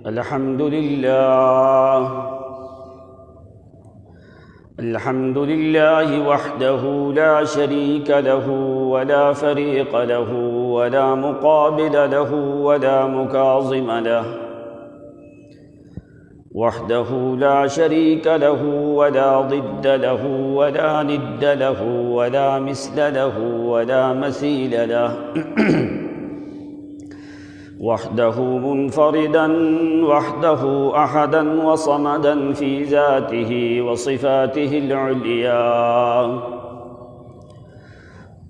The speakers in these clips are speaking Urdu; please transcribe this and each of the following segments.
الحمد لله وحده لا شريك له ولا فريق له ولا مقابل له ولا مكاظم له، وحده لا شريك له ولا ضد له ولا ند له ولا مثل له ولا مثيل له وحده منفردا، وحده أحدا وصمدا في ذاته وصفاته العليا،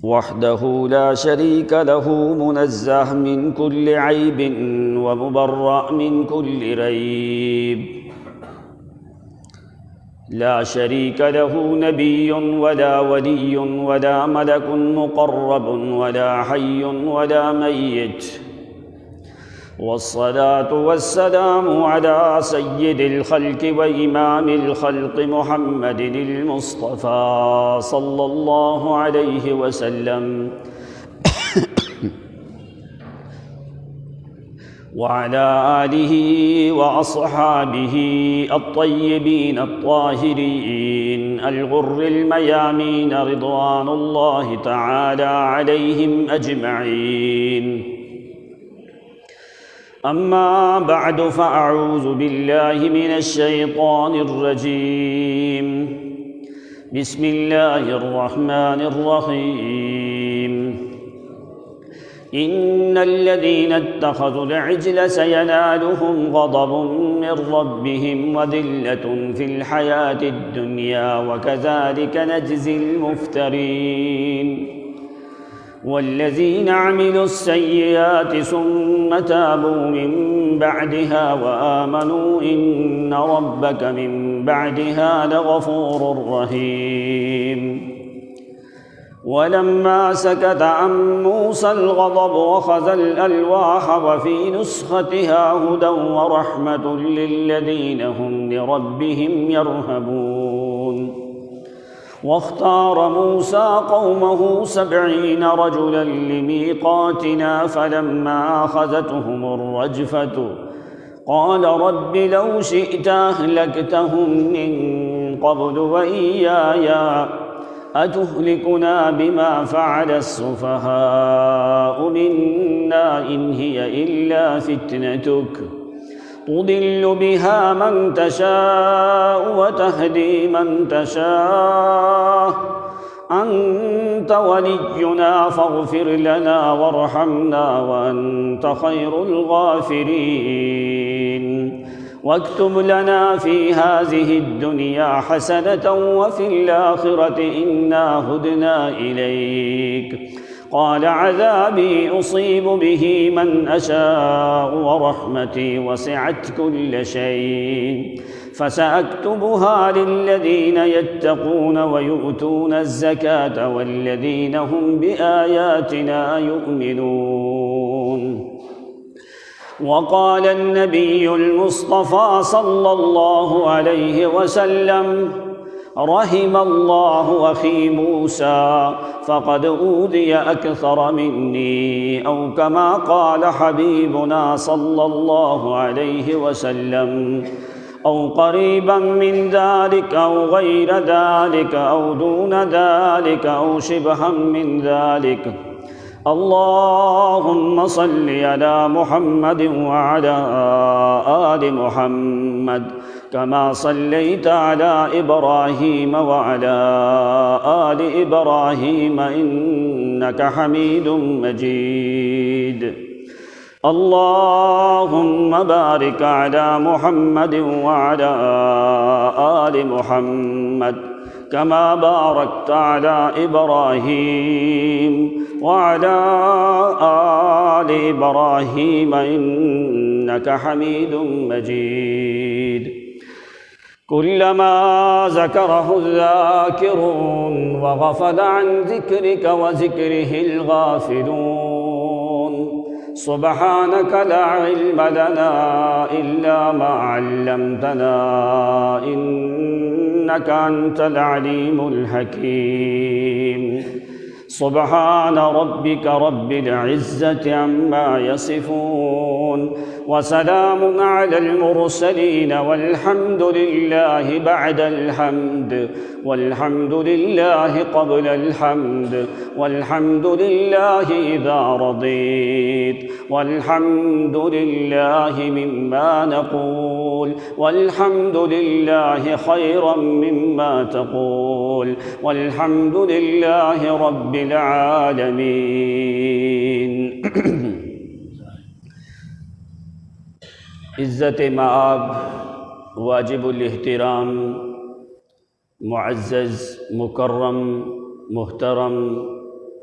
وحده لا شريك له منزه من كل عيب ومبرأ من كل ريب، لا شريك له نبي ولا ولي ولا ملك مقرب ولا حي ولا ميت، والصلاة والسلام على سيد الخلق وإمام الخلق محمد المصطفى صلى الله عليه وسلم وعلى آله وأصحابه الطيبين الطاهرين الغر الميامين رضوان الله تعالى عليهم أجمعين. أما بعد، فأعوذ بالله من الشيطان الرجيم. بسم الله الرحمن الرحيم. إن الذين اتخذوا العجل سينالهم غضب من ربهم وذلة في الحياة الدنيا وكذلك نجزي المفترين. والذين عملوا السيئات ثم تابوا من بعدها وآمنوا إن ربك من بعدها لغفور رحيم. ولما سكت عن موسى الغضب أخذ الألواح وفي نسختها هدى ورحمة للذين هم لربهم يرهبون. واختار موسى قومه 70 رجلا لميقاتنا، فلما أخذتهم الرجفة قال رب لو شئت أهلكتهم من قبل وإياي أتهلكنا بما فعل السفهاء منا إن هي إلا فتنتك تضل بها من تشاء وتهدي من تشاء، أنت ولينا فاغفر لنا وارحمنا وأنت خير الغافرين. واكتب لنا في هذه الدنيا حسنة وفي الآخرة إنا هدنا إليك. قال عذابي أصيب به من أشاء ورحمتي وسعت كل شيء، فسأكتبها للذين يتقون ويؤتون الزكاة والذين هم بآياتنا يؤمنون. وقال النبي المصطفى صلى الله عليه وسلم: رحم الله أخي موسى فقد أوذي أكثر مني، أو كما قال حبيبنا صلى الله عليه وسلم، أو قريبا من ذلك أو غير ذلك أو دون ذلك أو شبها من ذلك. اللهم صل على محمد وعلى آل محمد كما صليت على إبراهيم وعلى آل إبراهيم إنك حميد مجيد. اللهم بارك على محمد وعلى آل محمد كما باركت على إبراهيم وعلى آل إبراهيم إنك حميد مجيد. كلما ذكره الذاكرون وغفل عن ذكرك وذكره الغافلون. سبحانك لا علم لنا إلا ما علمتنا إنك أنت العليم الحكيم. سبحان ربك رب العزة عما يصفون وسلام على المرسلين والحمد لله بعد الحمد والحمد لله قبل الحمد والحمد لله إذا رضيت والحمد لله مما نقول والحمد لله خيرا مما تقول والحمد لله رب العالمین۔ عزت مآب، واجب الاحترام، معزز مکرم محترم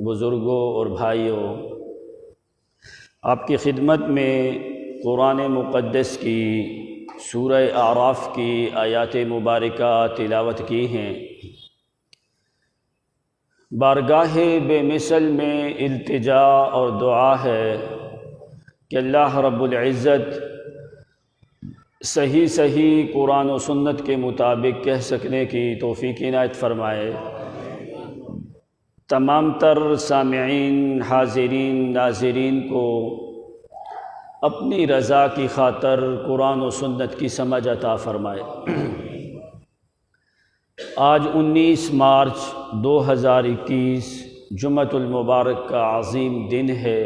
بزرگوں اور بھائیوں، آپ کی خدمت میں قرآن مقدس کی سورہ اعراف کی آیات مبارکہ تلاوت کی ہیں۔ بارگاہ بے مثل میں التجا اور دعا ہے کہ اللہ رب العزت صحیح قرآن و سنت کے مطابق کہہ سکنے کی توفیق عنایت فرمائے۔ تمام تر سامعین، حاضرین، ناظرین کو اپنی رضا کی خاطر قرآن و سنت کی سمجھ عطا فرمائے۔ آج 19 مارچ 2021 جمعۃ المبارک کا عظیم دن ہے۔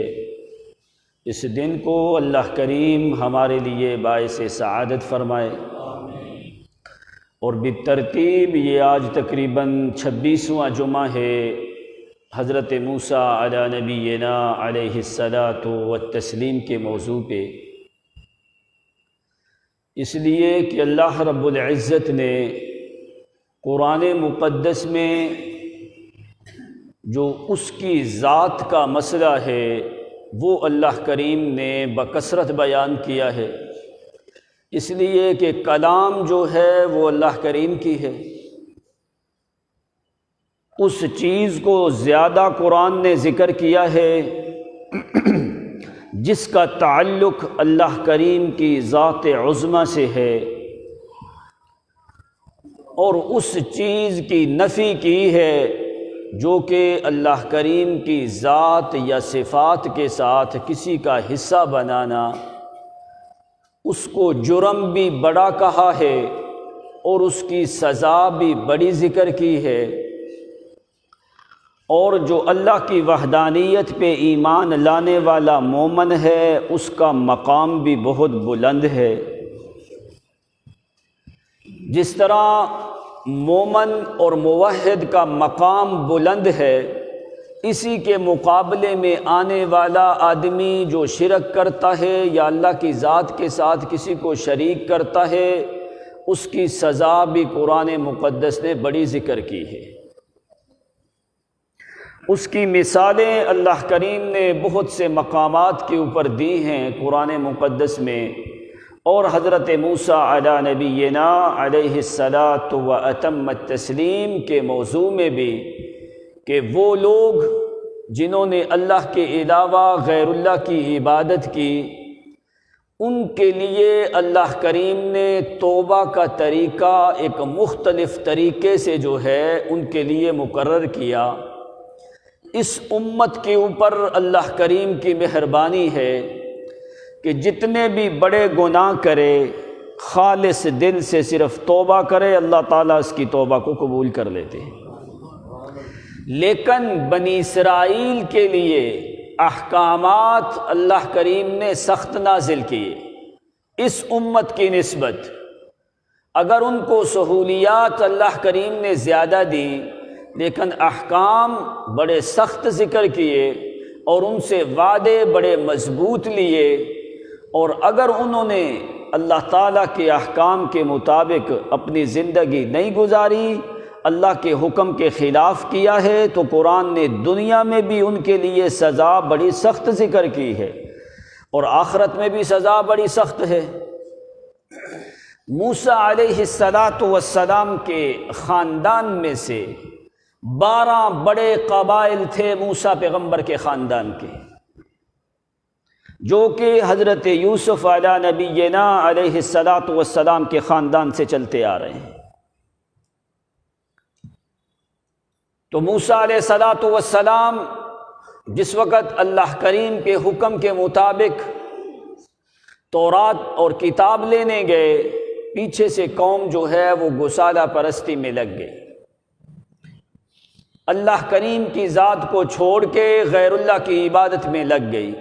اس دن کو اللہ کریم ہمارے لیے باعث سعادت فرمائے، اور بالترتیب یہ آج تقریباً 26واں جمعہ ہے حضرت موسیٰ علی نبینا علیہ الصلاۃ والتسلیم کے موضوع پہ، اس لیے کہ اللہ رب العزت نے قرآن مقدس میں جو اس کی ذات کا مسئلہ ہے وہ اللہ کریم نے بکثرت بیان کیا ہے، اس لیے کہ کلام جو ہے وہ اللہ کریم کی ہے۔ اس چیز کو زیادہ قرآن نے ذکر کیا ہے جس کا تعلق اللہ کریم کی ذات عظمیٰ سے ہے، اور اس چیز کی نفی کی ہے جو کہ اللہ کریم کی ذات یا صفات کے ساتھ کسی کا حصہ بنانا، اس کو جرم بھی بڑا کہا ہے اور اس کی سزا بھی بڑی ذکر کی ہے، اور جو اللہ کی وحدانیت پہ ایمان لانے والا مومن ہے اس کا مقام بھی بہت بلند ہے۔ جس طرح مومن اور موحد کا مقام بلند ہے، اسی کے مقابلے میں آنے والا آدمی جو شرک کرتا ہے یا اللہ کی ذات کے ساتھ کسی کو شریک کرتا ہے، اس کی سزا بھی قرآن مقدس نے بڑی ذکر کی ہے۔ اس کی مثالیں اللہ کریم نے بہت سے مقامات کے اوپر دی ہیں قرآن مقدس میں، اور حضرت موسیٰ علی نبینا علیہ الصلاۃ واتم التسلیم کے موضوع میں بھی، کہ وہ لوگ جنہوں نے اللہ کے علاوہ غیر اللہ کی عبادت کی، ان کے لیے اللہ کریم نے توبہ کا طریقہ ایک مختلف طریقے سے جو ہے ان کے لیے مقرر کیا۔ اس امت کے اوپر اللہ کریم کی مہربانی ہے کہ جتنے بھی بڑے گناہ کرے خالص دل سے صرف توبہ کرے، اللہ تعالیٰ اس کی توبہ کو قبول کر لیتے ہیں۔ لیکن بنی اسرائیل کے لیے احکامات اللہ کریم نے سخت نازل کیے اس امت کی نسبت۔ اگر ان کو سہولیات اللہ کریم نے زیادہ دی، لیکن احکام بڑے سخت ذکر کیے اور ان سے وعدے بڑے مضبوط لیے، اور اگر انہوں نے اللہ تعالیٰ کے احکام کے مطابق اپنی زندگی نہیں گزاری، اللہ کے حکم کے خلاف کیا ہے، تو قرآن نے دنیا میں بھی ان کے لیے سزا بڑی سخت ذکر کی ہے، اور آخرت میں بھی سزا بڑی سخت ہے۔ موسیٰ علیہ السلام کے خاندان میں سے 12 بڑے قبائل تھے موسیٰ پیغمبر کے خاندان کے، جو کہ حضرت یوسف علیہ نبینا علیہ السلام کے خاندان سے چلتے آ رہے ہیں۔ تو موسیٰ علیہ الصلوۃ والسلام جس وقت اللہ کریم کے حکم کے مطابق تورات اور کتاب لینے گئے، پیچھے سے قوم جو ہے وہ گسالہ پرستی میں لگ گئی، اللہ کریم کی ذات کو چھوڑ کے غیر اللہ کی عبادت میں لگ گئی۔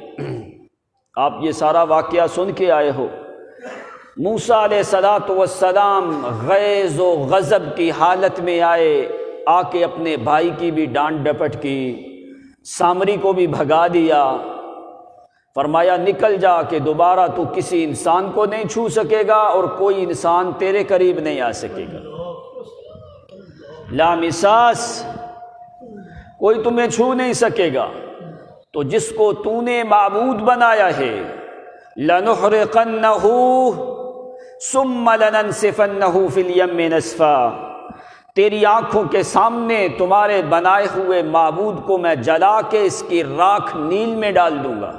آپ یہ سارا واقعہ سن کے آئے ہو۔ موسیٰ علیہ الصلوۃ والسلام غیظ و غضب کی حالت میں آئے، آ کے اپنے بھائی کی بھی ڈانٹ ڈپٹ کی، سامری کو بھی بھگا دیا، فرمایا نکل جا کہ دوبارہ تو کسی انسان کو نہیں چھو سکے گا اور کوئی انسان تیرے قریب نہیں آ سکے گا، لامساس، کوئی تمہیں چھو نہیں سکے گا۔ تو جس کو تو نے معبود بنایا ہے، لَنُحْرِقَنَّهُ ثُمَّ لَنَنْسِفَنَّهُ فِي الْيَمِّ نَسْفًا، تیری آنکھوں کے سامنے تمہارے بنائے ہوئے معبود کو میں جلا کے اس کی راکھ نیل میں ڈال دوں گا۔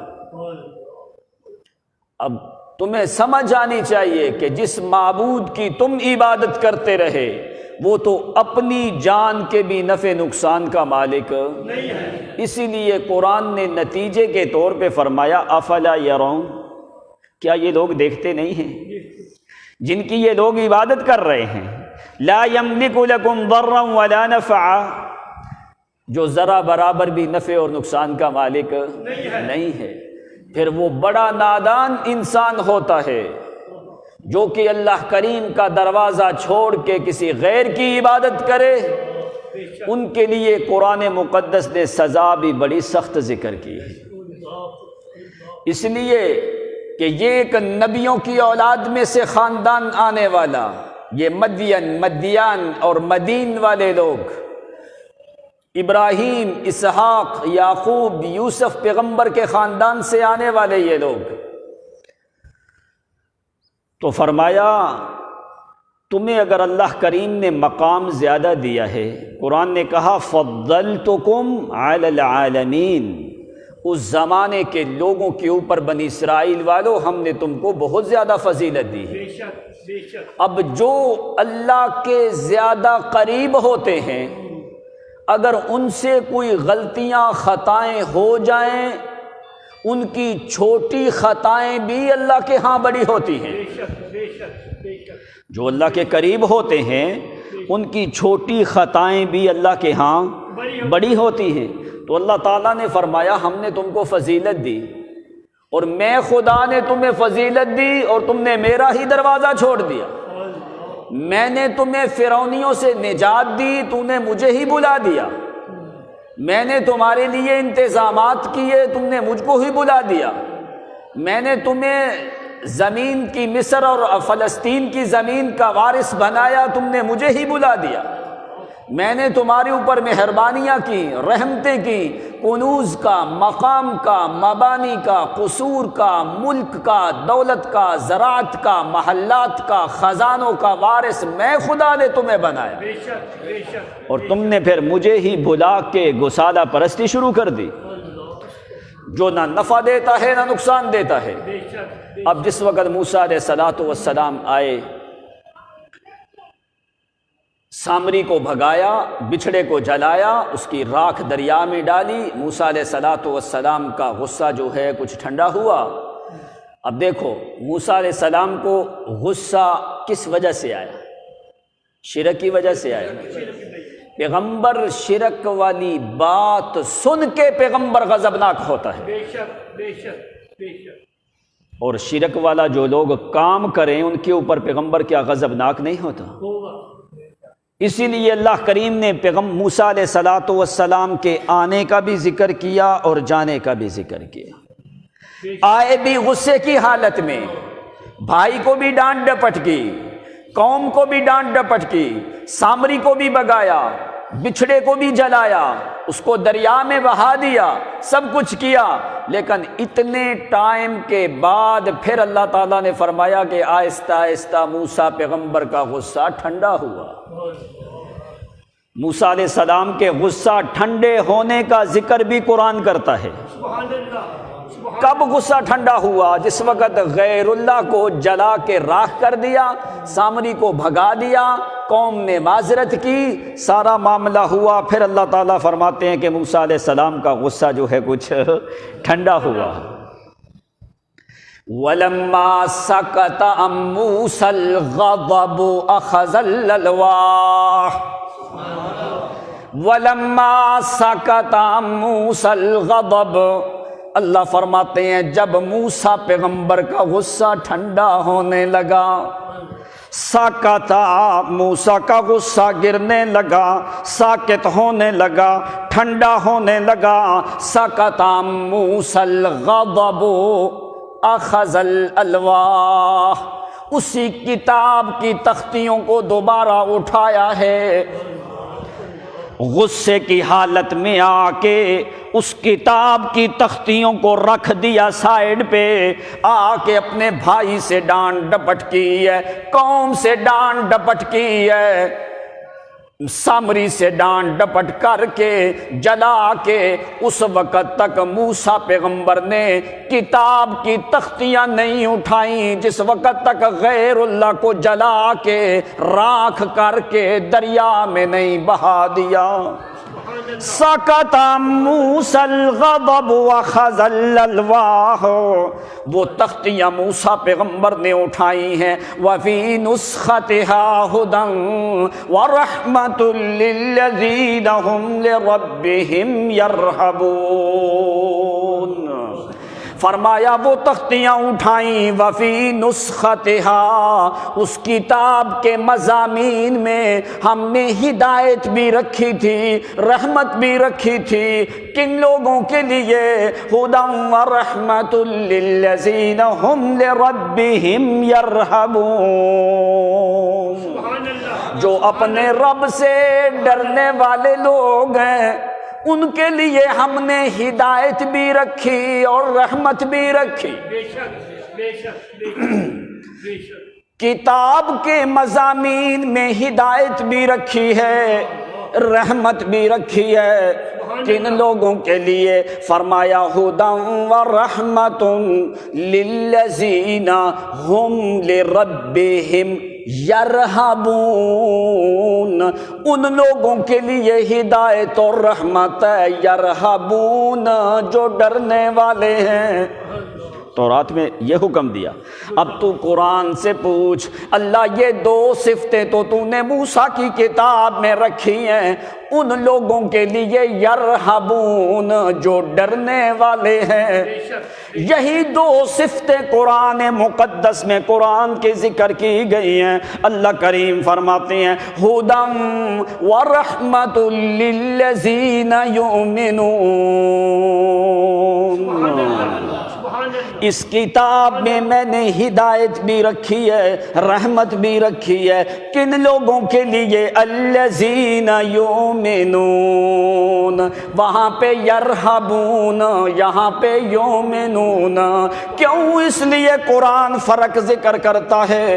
اب تمہیں سمجھ آنی چاہیے کہ جس معبود کی تم عبادت کرتے رہے وہ تو اپنی جان کے بھی نفع نقصان کا مالک نہیں ہے۔ اسی لیے قرآن نے نتیجے کے طور پہ فرمایا افلا یرون، کیا یہ لوگ دیکھتے نہیں ہیں جن کی یہ لوگ عبادت کر رہے ہیں؟ لا یملک لکم ضرا ولا نفعا، جو ذرا برابر بھی نفع اور نقصان کا مالک نہیں ہے۔ پھر وہ بڑا نادان انسان ہوتا ہے جو کہ اللہ کریم کا دروازہ چھوڑ کے کسی غیر کی عبادت کرے۔ ان کے لیے قرآن مقدس نے سزا بھی بڑی سخت ذکر کی ہے، اس لیے کہ یہ ایک نبیوں کی اولاد میں سے خاندان آنے والا، یہ مدین اور مدین والے لوگ، ابراہیم، اسحاق، یعقوب، یوسف پیغمبر کے خاندان سے آنے والے یہ لوگ۔ تو فرمایا تمہیں اگر اللہ کریم نے مقام زیادہ دیا ہے، قرآن نے کہا فضلتکم علی العالمین، اس زمانے کے لوگوں کے اوپر بنی اسرائیل والوں ہم نے تم کو بہت زیادہ فضیلت دی ہے۔ اب جو اللہ کے زیادہ قریب ہوتے ہیں، اگر ان سے کوئی غلطیاں خطائیں ہو جائیں، ان کی چھوٹی خطائیں بھی اللہ کے ہاں بڑی ہوتی ہیں۔ جو اللہ کے قریب ہوتے ہیں ان کی چھوٹی خطائیں بھی اللہ کے ہاں بڑی ہوتی ہیں۔ تو اللہ تعالیٰ نے فرمایا ہم نے تم کو فضیلت دی، اور میں خدا نے تمہیں فضیلت دی اور تم نے میرا ہی دروازہ چھوڑ دیا۔ میں نے تمہیں فرعونیوں سے نجات دی، تو نے مجھے ہی بلا دیا۔ میں نے تمہارے لیے انتظامات کیے، تم نے مجھ کو ہی بلا دیا۔ میں نے تمہیں زمین کی مصر اور فلسطین کی زمین کا وارث بنایا، تم نے مجھے ہی بلا دیا۔ میں نے تمہارے اوپر مہربانیاں کی، رحمتیں کی، کنوز کا، مقام کا، مبانی کا، قصور کا، ملک کا، دولت کا، زراعت کا، محلات کا، خزانوں کا وارث میں خدا نے تمہیں بنایا، اور تم نے پھر مجھے ہی بھلا کے گسالہ پرستی شروع کر دی، جو نہ نفع دیتا ہے نہ نقصان دیتا ہے۔ اب جس وقت موسیٰ علیہ الصلوۃ والسلام آئے، سامری کو بھگایا، بچھڑے کو جلایا، اس کی راکھ دریا میں ڈالی، موسیٰ علیہ الصلوۃ والسلام کا غصہ جو ہے کچھ ٹھنڈا ہوا۔ اب دیکھو موسیٰ علیہ السلام کو غصہ کس وجہ سے آیا؟ شرک کی وجہ سے آیا۔ پیغمبر شرک والی بات سن کے پیغمبر غضبناک ہوتا ہے، اور شرک والا جو لوگ کام کریں ان کے اوپر پیغمبر کیا غضبناک نہیں ہوتا؟ اسی لیے اللہ کریم نے موسیٰ علیہ الصلوۃ والسلام کے آنے کا بھی ذکر کیا اور جانے کا بھی ذکر کیا۔ آئے بھی غصے کی حالت میں، بھائی کو بھی ڈانٹ ڈپٹ کی، قوم کو بھی ڈانٹ ڈپٹ کی، سامری کو بھی بگایا، بچھڑے کو بھی جلایا، اس کو دریا میں بہا دیا، سب کچھ کیا، لیکن اتنے ٹائم کے بعد پھر اللہ تعالیٰ نے فرمایا کہ آہستہ آہستہ موسیٰ پیغمبر کا غصہ ٹھنڈا ہوا۔ موسیٰ علیہ السلام کے غصہ ٹھنڈے ہونے کا ذکر بھی قرآن کرتا ہے۔ کب غصہ ٹھنڈا ہوا؟ جس وقت غیر اللہ کو جلا کے راکھ کر دیا، سامری کو بھگا دیا، قوم نے معذرت کی، سارا معاملہ ہوا، پھر اللہ تعالیٰ فرماتے ہیں کہ موسیٰ علیہ السلام کا غصہ جو ہے کچھ ٹھنڈا ہوا۔ وَلَمَّا سَكَتَ عَن مُوسَى الْغَضَبُ أَخَذَ الْأَلْوَاحَ وَلَمَّا سَكَتَ عَن مُوسَى الْغَضَبُ، اللہ فرماتے ہیں جب موسیٰ پیغمبر کا غصہ ٹھنڈا ہونے لگا، ساکتا موسیٰ کا غصہ گرنے لگا، ساکت ہونے لگا، ٹھنڈا ہونے لگا، ساکتا موسیٰ الغضب اخذ الالواح، اسی کتاب کی تختیوں کو دوبارہ اٹھایا ہے، غصے کی حالت میں آ کے اس کتاب کی تختیوں کو رکھ دیا سائیڈ پہ، آ کے اپنے بھائی سے ڈانٹ ڈپٹ کی ہے، قوم سے ڈانٹ ڈپٹ کی ہے، سامری سے ڈانٹ ڈپٹ کر کے جلا کے اس وقت تک موسیٰ پیغمبر نے کتاب کی تختیاں نہیں اٹھائیں جس وقت تک غیر اللہ کو جلا کے راکھ کر کے دریا میں نہیں بہا دیا۔ سکت موسیٰ الغضب واخذ الالواح، وہ تختیاں موسیٰ پیغمبر نے اٹھائی ہیں، وفی نسختها هدى ورحمۃ للذین هم لربهم يرہبون، فرمایا وہ تختیاں اٹھائیں، وفی نسختها، اس کتاب کے مضامین میں ہم نے ہدایت بھی رکھی تھی، رحمت بھی رکھی تھی، کن لوگوں کے لیے؟ ہدی ورحمۃ للذین هم لربهم يرہبون، جو اپنے رب سے ڈرنے والے لوگ ہیں ان کے لیے ہم نے ہدایت بھی رکھی اور رحمت بھی رکھی۔ کتاب کے مضامین میں ہدایت بھی رکھی ہے، رحمت بھی رکھی ہے، کن لوگوں کے لیے؟ فرمایا ہدی ورحمۃ للذین هم لربهم یرہبون، ان لوگوں کے لیے ہدایت اور رحمت ہے، یرہبون جو ڈرنے والے ہیں۔ تورات میں یہ حکم دیا۔ اب تو قرآن سے پوچھ، اللہ یہ دو صفتیں تو نے موسیٰ کی کتاب میں رکھی ہیں ان لوگوں کے لیے یرہبون جو ڈرنے والے ہیں، یہی دو صفتیں قرآن مقدس میں قرآن کے ذکر کی گئی ہیں۔ اللہ کریم فرماتے ہیں ہدی ورحمۃ للذین یؤمنون، اس کتاب میں نے ہدایت بھی رکھی ہے، رحمت بھی رکھی ہے، کن لوگوں کے لیے؟ الذین یؤمنون، وہاں پہ یرہبون، یہاں پہ یؤمنون، کیوں؟ اس لیے قرآن فرق ذکر کرتا ہے۔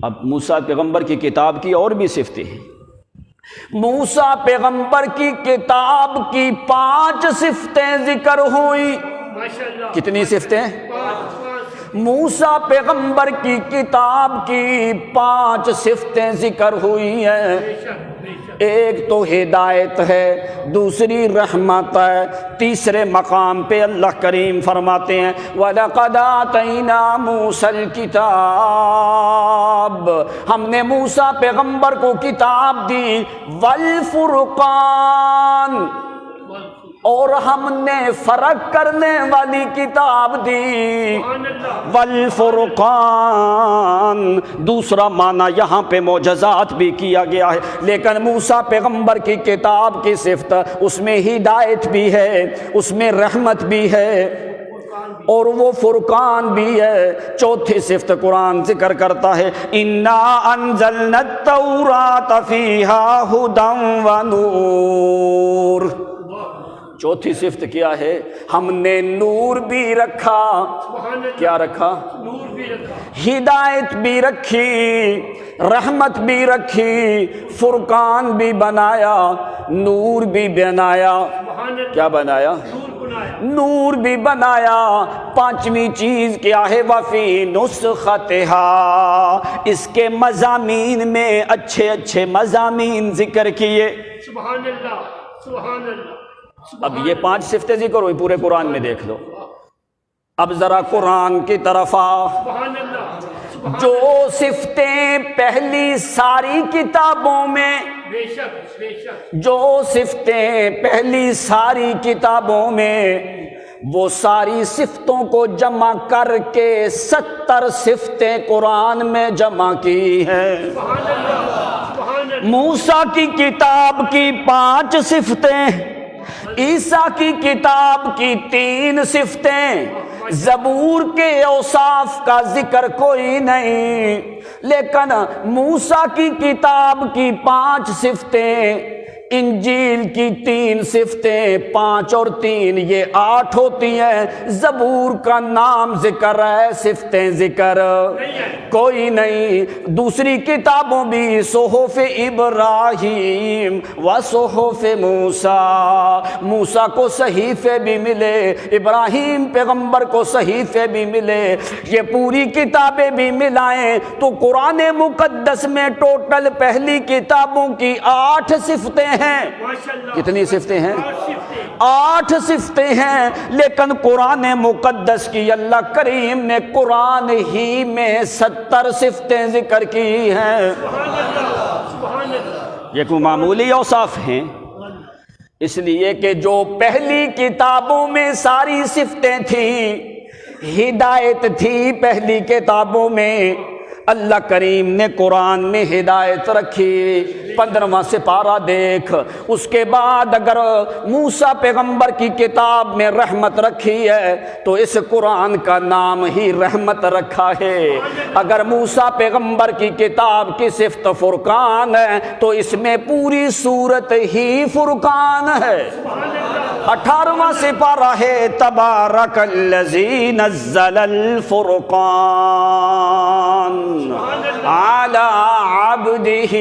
اب موسیٰ پیغمبر کی کتاب کی اور بھی صفتیں ہیں۔ موسیٰ پیغمبر کی کتاب کی 5 صفتیں ذکر ہوئی۔ کتنی صفتیں؟ موسیٰ پیغمبر کی کتاب کی 5 صفتیں ذکر ہوئی ہیں۔ ایک تو ہدایت ہے، دوسری رحمت ہے، تیسرے مقام پہ اللہ کریم فرماتے ہیں وَلَقَدْ آتَيْنَا مُوسَى الْكِتَابَ، ہم نے موسیٰ پیغمبر کو کتاب دی، وَالْفُرْقَانَ، اور ہم نے فرق کرنے والی کتاب دی، والفرقان، دوسرا معنی یہاں پہ معجزات بھی کیا گیا ہے، لیکن موسیٰ پیغمبر کی کتاب کی صفت اس میں ہدایت بھی ہے، اس میں رحمت بھی ہے، اور وہ فرقان بھی ہے۔ چوتھی صفت قرآن ذکر کرتا ہے اِنَّا أَنزَلْنَا التَّوْرَاةَ فِيهَا هُدًى وَنُورٌ، چوتھی صفت کیا ہے؟ ہم نے نور بھی رکھا۔ کیا رکھا؟ نور بھی رکھا، ہدایت بھی رکھی، رحمت بھی رکھی، فرقان بھی بنایا، نور بھی بنایا۔ کیا بنایا؟ نور بھی بنایا۔ پانچویں چیز کیا ہے؟ وفی نسختہا، اس کے مضامین میں اچھے اچھے مضامین ذکر کیے۔ سبحان اللہ، سبحان اللہ۔ اب یہ 5 صفتیں ذکر ہوئی، پورے قرآن میں دیکھ لو۔ اب ذرا قرآن کی طرف آ۔ سبحان اللہ، جو صفتیں پہلی ساری کتابوں میں، بے شک بے شک، جو صفتیں پہلی ساری کتابوں میں، وہ ساری صفتوں کو جمع کر کے 70 صفتیں قرآن میں جمع کی ہیں۔ سبحان اللہ، سبحان اللہ۔ موسیٰ کی کتاب کی 5 صفتیں، عیسیٰ کی کتاب کی 3 صفتیں، زبور کے اوصاف کا ذکر کوئی نہیں، لیکن موسیٰ کی کتاب کی 5 صفتیں، انجیل کی 3 صفتیں، 5 اور 3 یہ 8 ہوتی ہیں۔ زبور کا نام ذکر ہے، صفتیں ذکر کوئی نہیں۔ دوسری کتابوں بھی صحف ابراہیم و صحف موسیٰ، موسیٰ کو صحیفے بھی ملے، ابراہیم پیغمبر کو صحیفے بھی ملے، یہ پوری کتابیں بھی ملائیں تو قرآن مقدس میں ٹوٹل پہلی کتابوں کی 8 صفتیں ہیں۔ کتنی صفتیں ہیں؟ 8 صفتیں ہیں، لیکن قرآن مقدس کی اللہ کریم نے قرآن ہی میں 70 صفتیں ذکر کی ہیں۔ یہ کوئی معمولی اوصاف ہیں؟ اس لیے کہ جو پہلی کتابوں میں ساری صفتیں تھیں، ہدایت تھی پہلی کتابوں میں، اللہ کریم نے قرآن میں ہدایت رکھی۔ 15واں سپارہ دیکھ، اس کے بعد اگر موسیٰ پیغمبر کی کتاب میں رحمت رکھی ہے تو اس قرآن کا نام ہی رحمت رکھا ہے۔ اگر موسیٰ پیغمبر کی کتاب کی صفت فرقان ہے تو اس میں پوری صورت ہی فرقان ہے۔ 18واں سپارہ ہے تبارک الذی نزل الفرقان علی عبدہ،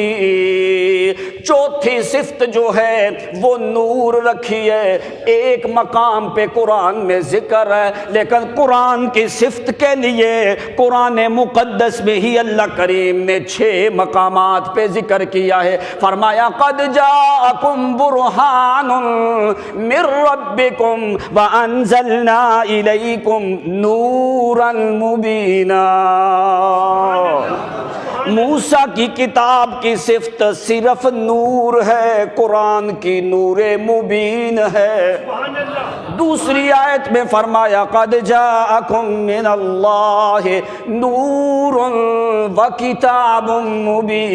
چوتھی صفت جو ہے وہ نور رکھی ہے۔ ایک مقام پہ قرآن میں ذکر ہے، لیکن قرآن کی صفت کے لیے قرآن مقدس میں ہی اللہ کریم نے 6 مقامات پہ ذکر کیا ہے۔ فرمایا قد جاءکم برہان من ربکم وانزلنا الیکم نورا مبینا۔ موسیٰ کی کتاب کی صفت صرف نور ہے، قرآن کی نور مبین ہے۔ دوسری آیت میں فرمایا قد جاءکم من اللہ نور و کتاب مبین۔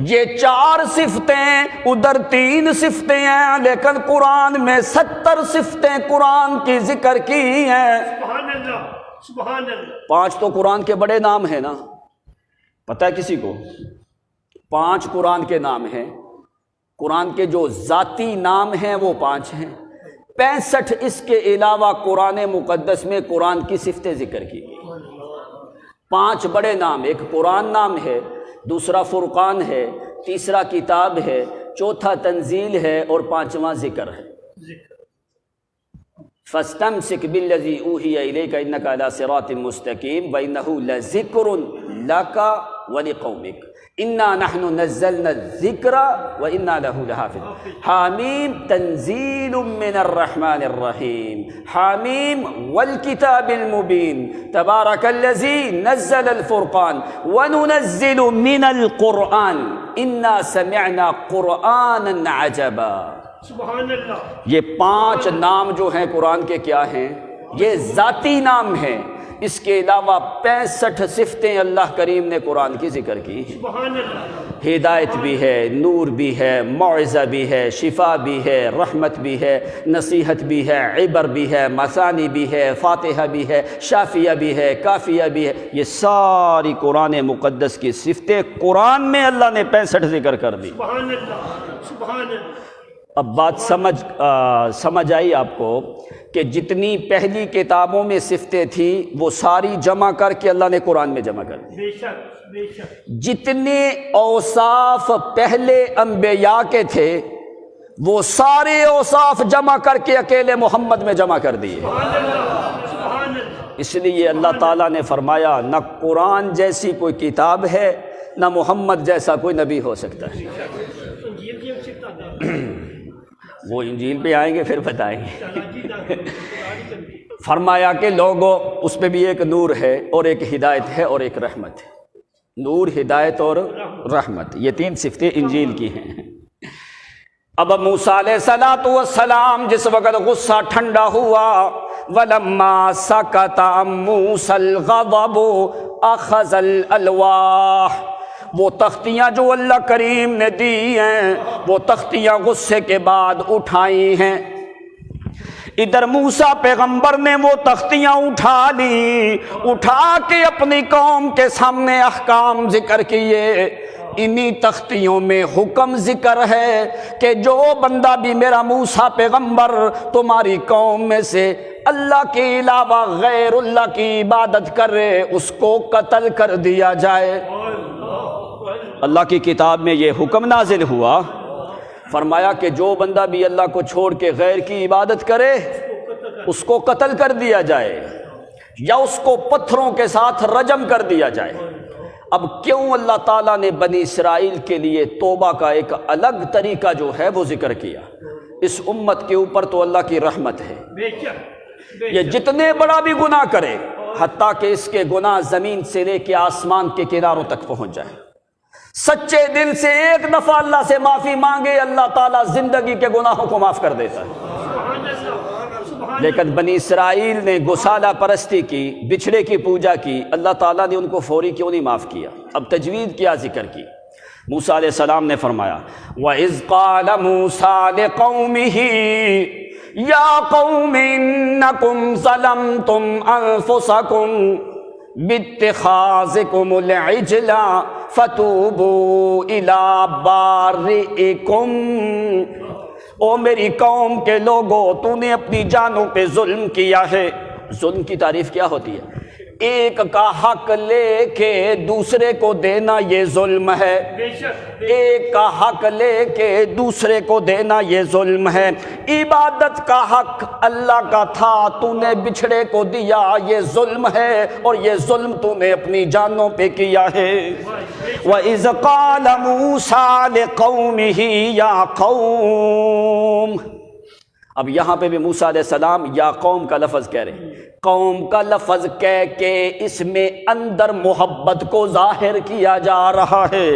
یہ 4 صفتیں، ادھر 3 صفتیں ہیں، لیکن قرآن میں 70 صفتیں قرآن کی ذکر کی ہیں۔ سبحان اللہ۔ 5 تو قرآن کے بڑے نام ہیں نا، پتہ ہے کسی کو؟ 5 قرآن کے نام ہیں، قرآن کے جو ذاتی نام ہیں وہ 5 ہیں، 65 اس کے علاوہ قرآن مقدس میں قرآن کی صفتیں ذکر کی گئی۔ 5 بڑے نام، ایک قرآن نام ہے، دوسرا فرقان ہے، تیسرا کتاب ہے، چوتھا تنزیل ہے، اور 5واں ذکر ہے۔ فاستمسک بالذی اوحی الیک انک علی صراط مستقیم وانہ لذکر لک ولقومک انا نحن نزلنا الذکر وانا لہ لحافظون۔ حامیم تنزیل من الرحمن الرحیم، حامیم والکتاب المبین، تبارک الذی نزل الفرقان وننزل من القرآن انا سمعنا قرآنا عجبا۔ سبحان اللہ۔ یہ 5 نام جو ہیں قرآن کے کیا ہیں؟ یہ ذاتی نام ہیں، اس کے علاوہ 65 صفتیں اللہ کریم نے قرآن کی ذکر کی۔ سبحان اللہ۔ ہدایت بھی ہے، نور بھی ہے، موعظہ بھی ہے، شفا بھی ہے، رحمت بھی ہے، نصیحت بھی ہے، عبر بھی ہے، مثانی بھی ہے، فاتحہ بھی ہے، شافیہ بھی ہے، کافیہ بھی ہے۔ یہ ساری قرآن مقدس کی صفتیں قرآن میں اللہ نے 65 ذکر کر دی۔ سبحان اللہ، سبحان اللہ۔ اب بات سمجھ آئی آپ کو کہ جتنی پہلی کتابوں میں صفتیں تھیں وہ ساری جمع کر کے اللہ نے قرآن میں جمع کر دی۔ بے شک بے شک۔ جتنے اوصاف پہلے انبیاء کے تھے وہ سارے اوصاف جمع کر کے اکیلے محمد میں جمع کر دیے۔ سبحان اللہ، سبحان اللہ۔ اس لیے اللہ تعالیٰ نے فرمایا نہ قرآن جیسی کوئی کتاب ہے نہ محمد جیسا کوئی نبی ہو سکتا ہے۔ انجیل کی ہم سکتا ہے، وہ انجیل پہ آئیں گے پھر بتائیں گے۔ چالاکی کرنی۔ فرمایا کہ لوگوں اس میں بھی ایک نور ہے اور ایک ہدایت ہے اور ایک رحمت ہے۔ نور، ہدایت اور رحمت، یہ تین صفتیں انجیل کی ہیں۔ اب موسیٰ علیہ السلام جس وقت غصہ ٹھنڈا ہوا، وَلَمَّا سَكَتَ عَن مُوسَى الْغَضَبُ أَخَذَ الْأَلْوَاحَ، وہ تختیاں جو اللہ کریم نے دی ہیں وہ تختیاں غصے کے بعد اٹھائی ہیں۔ ادھر موسیٰ پیغمبر نے وہ تختیاں اٹھا لی، اٹھا کے اپنی قوم کے سامنے احکام ذکر کیے۔ انہی تختیوں میں حکم ذکر ہے کہ جو بندہ بھی میرا موسیٰ پیغمبر تمہاری قوم میں سے اللہ کے علاوہ غیر اللہ کی عبادت کرے اس کو قتل کر دیا جائے۔ اللہ کی کتاب میں یہ حکم نازل ہوا، فرمایا کہ جو بندہ بھی اللہ کو چھوڑ کے غیر کی عبادت کرے اس کو قتل کر دیا جائے یا اس کو پتھروں کے ساتھ رجم کر دیا جائے۔ اب کیوں اللہ تعالیٰ نے بنی اسرائیل کے لیے توبہ کا ایک الگ طریقہ جو ہے وہ ذکر کیا؟ اس امت کے اوپر تو اللہ کی رحمت ہے، یہ جتنے بڑا بھی گناہ کرے حتیٰ کہ اس کے گناہ زمین سے لے کے آسمان کے کناروں تک پہنچ جائے، سچے دل سے ایک دفعہ اللہ سے معافی مانگے اللہ تعالیٰ زندگی کے گناہوں کو معاف کر دیتا ہے۔ لیکن بنی اسرائیل نے گوسالہ پرستی کی، بچھڑے کی پوجا کی، اللہ تعالیٰ نے ان کو فوری کیوں نہیں معاف کیا؟ اب تجوید کیا ذکر کی؟ موسیٰ علیہ السلام نے فرمایا وَإِذْ قَالَ مُوسَىٰ لِقَوْمِهِ يَا قَوْمِ إِنَّكُمْ ظَلَمْتُمْ أَنفُسَكُمْ بِاتِّخَاذِكُمُ الْعِجْلَ فَتُوبُوا إِلَىٰ بَارِئِكُمْ، او میری قوم کے لوگوں تو نے اپنی جانوں پہ ظلم کیا ہے۔ ظلم کی تعریف کیا ہوتی ہے؟ ایک کا حق لے کے دوسرے کو دینا یہ ظلم ہے، ایک کا حق لے کے دوسرے کو دینا یہ ظلم ہے۔ عبادت کا حق اللہ کا تھا، تو نے بچھڑے کو دیا، یہ ظلم ہے، اور یہ ظلم تو نے اپنی جانوں پہ کیا ہے۔ وَإِذْ قَالَ مُوسَىٰ لِقَوْمِهِ يَا قَوْمِ، اب یہاں پہ بھی موسیٰ علیہ السلام یا قوم کا لفظ کہہ رہے ہیں۔ قوم کا لفظ کہہ کے اس میں اندر محبت کو ظاہر کیا جا رہا ہے،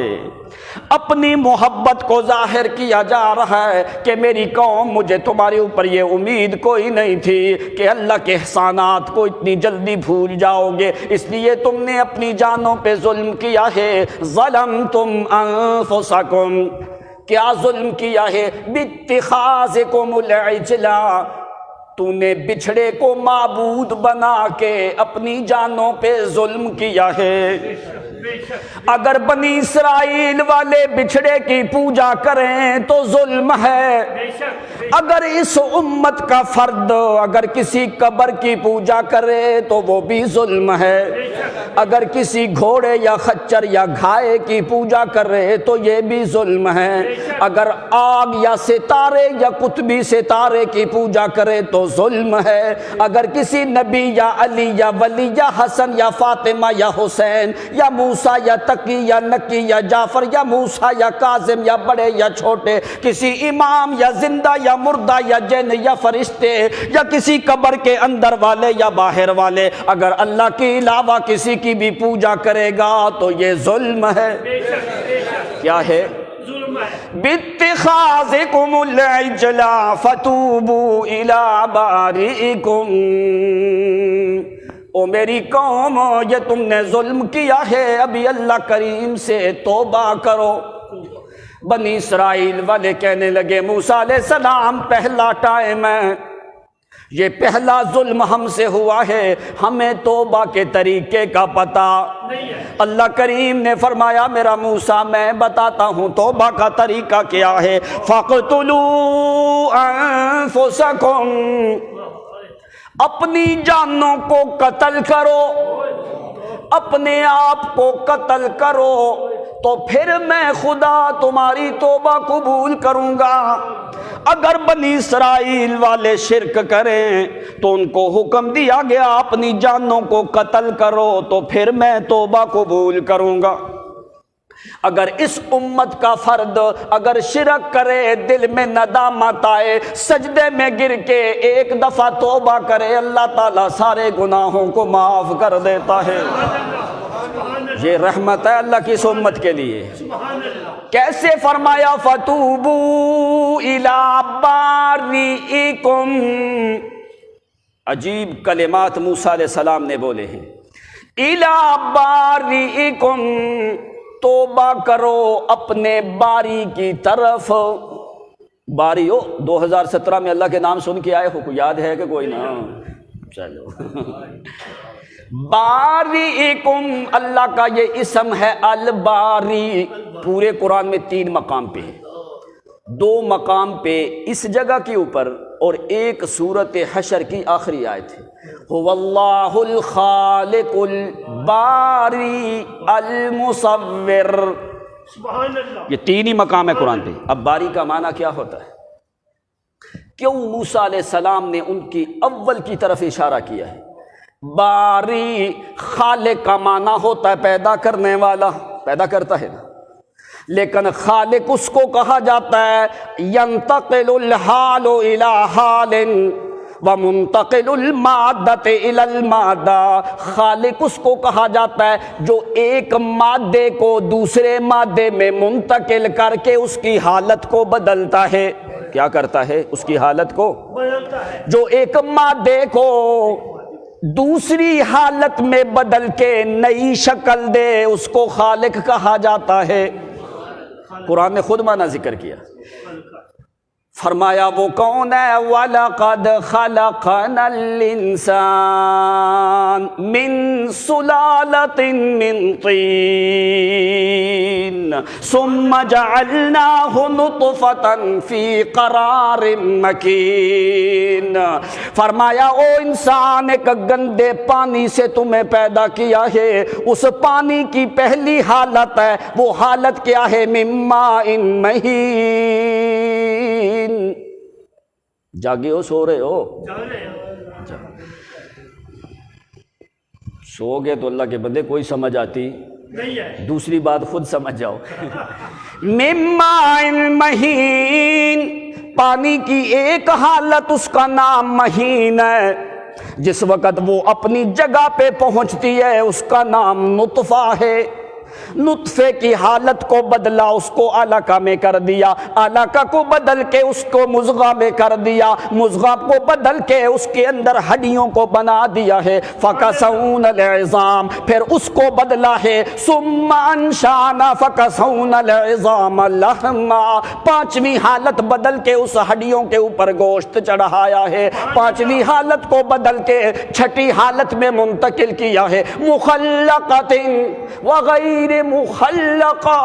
اپنی محبت کو ظاہر کیا جا رہا ہے کہ میری قوم مجھے تمہارے اوپر یہ امید کوئی نہیں تھی کہ اللہ کے احسانات کو اتنی جلدی بھول جاؤ گے، اس لیے تم نے اپنی جانوں پہ ظلم کیا ہے۔ ظلمتم انفسکم، کیا ظلم کیا ہے؟ باتخاذکم العجل، تو نے بچھڑے کو معبود بنا کے اپنی جانوں پہ ظلم کیا ہے۔ اگر بنی اسرائیل والے بچھڑے کی پوجا کریں تو ظلم ہے، اگر اس امت کا فرد اگر کسی قبر کی پوجا کرے تو وہ بھی ظلم ہے، اگر کسی گھوڑے یا خچر یا گھائے کی پوجا کرے تو یہ بھی ظلم ہے، اگر آگ یا ستارے یا قطبی ستارے کی پوجا کرے تو ظلم ہے، اگر کسی نبی یا علی یا ولی یا حسن یا فاطمہ یا حسین یا موسیٰ یا تقی یا نکی یا جعفر یا موسیٰ یا کاظم یا بڑے یا چھوٹے، کسی امام یا زندہ یا مردہ یا جن یا فرشتے یا کسی قبر کے اندر والے یا باہر والے، اگر اللہ کے علاوہ کسی کی بھی پوجا کرے گا تو یہ ظلم ہے۔ کیا ہے؟ باتخاذکم العجل فتوبوا الی بارئکم، او میری قوم یہ تم نے ظلم کیا ہے، ابھی اللہ کریم سے توبہ کرو۔ بنی اسرائیل والے کہنے لگے موسیٰ علیہ السلام پہلا ٹائم ہے، یہ پہلا ظلم ہم سے ہوا ہے، ہمیں توبہ کے طریقے کا پتہ۔ اللہ کریم نے فرمایا میرا موسیٰ میں بتاتا ہوں توبہ کا طریقہ کیا ہے۔ فَاقْتُلُوا أَنفُسَكُمْ، اپنی جانوں کو قتل کرو، اپنے آپ کو قتل کرو، تو پھر میں خدا تمہاری توبہ قبول کروں گا۔ اگر بنی اسرائیل والے شرک کریں تو ان کو حکم دیا گیا اپنی جانوں کو قتل کرو، تو پھر میں توبہ قبول کروں گا۔ اگر اس امت کا فرد اگر شرک کرے، دل میں ندامت آئے، سجدے میں گر کے ایک دفعہ توبہ کرے، اللہ تعالیٰ سارے گناہوں کو معاف کر دیتا ہے۔ یہ رحمت ہے اللہ کی اس امت کے لیے۔ کیسے فرمایا فَتُوبُوا إِلَىٰ بَارِئِكُمْ، عجیب کلمات موسیٰ علیہ السلام نے بولے ہیں۔ إِلَىٰ بَارِئِكُمْ، توبہ کرو اپنے باری کی طرف۔ باری ہو 2017 میں اللہ کے نام سن کے آئے ہو، کوئی یاد ہے کہ کوئی نہ؟ چلو باریکم، اللہ کا یہ اسم ہے الباری، پورے قرآن میں 3 مقام پہ ہے، 2 مقام پہ اس جگہ کے اوپر اور ایک سورۃ حشر کی آخری آیت ہے، هو اللہ الخالق الباری المصور، سبحان اللہ۔ یہ 3 ہی مقام ہے قرآن پہ۔ اب باری کا معنی کیا ہوتا ہے؟ کیوں موسیٰ علیہ السلام نے ان کی اول کی طرف اشارہ کیا ہے؟ باری خالق کا معنی ہوتا ہے پیدا کرنے والا، پیدا کرتا ہے نا، لیکن خالق اس کو کہا جاتا ہے ینتقل الحال الی حال ومنتقل المادۃ الی المادہ، خالق اس کو کہا جاتا ہے جو ایک مادے کو دوسرے مادے میں منتقل کر کے اس کی حالت کو بدلتا ہے۔ کیا کرتا ہے؟ اس کی حالت کو بدلتا ہے۔ جو ایک مادے کو دوسری حالت میں بدل کے نئی شکل دے، اس کو خالق کہا جاتا ہے۔ قرآن نے خود معنی ذکر کیا، فرمایا وہ کون ہے؟ وَلَقَدْ خَلَقْنَا الْإِنسَانَ مِنْ سُلَالَةٍ مِّنْ طِينٍ ثُمَّ جَعَلْنَاهُ نُطْفَةً فِي قَرَارٍ مَّكِينٍ، فرمایا او انسان ایک گندے پانی سے تمہیں پیدا کیا ہے، اس پانی کی پہلی حالت ہے، وہ حالت کیا ہے؟ مِن مَّاءٍ مَّهِينٍ۔ جاگے ہو، سو رہے ہو؟ سو گے تو اللہ کے بندے کوئی سمجھ آتی نہیں ہے، دوسری بات خود سمجھ جاؤ۔ مِن مَّاءٍ مَّهِينٍ، پانی کی ایک حالت اس کا نام مہین ہے، جس وقت وہ اپنی جگہ پہ پہنچتی ہے اس کا نام نطفہ ہے۔ نطفے کی حالت کو بدلا، اس کو علقہ میں کر دیا، علقہ کو بدل کے اس کو مضغہ میں کر دیا، مضغہ کو بدل کے اس کے اندر ہڈیوں کو بنا دیا ہے، فَكَسَوْنَ الْعِظَامَ، پھر اس کو بدلا ہے، ثُمَّ أَنشَأْنَا فَكَسَوْنَ الْعِظَامَ لَحْمًا، 5ویں حالت بدل کے اس ہڈیوں کے اوپر گوشت چڑھایا ہے، 5ویں حالت کو بدل کے 6ٹھی حالت میں منتقل کیا ہے، مخلقۃ وغیر مخلقہ،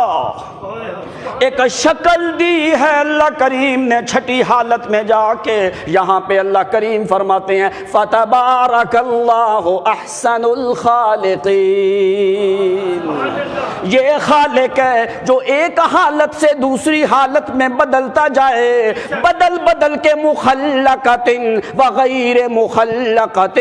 ایک شکل دی ہے اللہ کریم نے 6ٹھی حالت میں جا کے۔ یہاں پہ اللہ کریم فرماتے ہیں فَتَبَارَكَ اللَّهُ أَحْسَنُ الْخَالِقِينَ، یہ خالق ہے جو ایک حالت سے دوسری حالت میں بدلتا جائے، بدل بدل کے مخلقۃ وغیر مخلقۃ،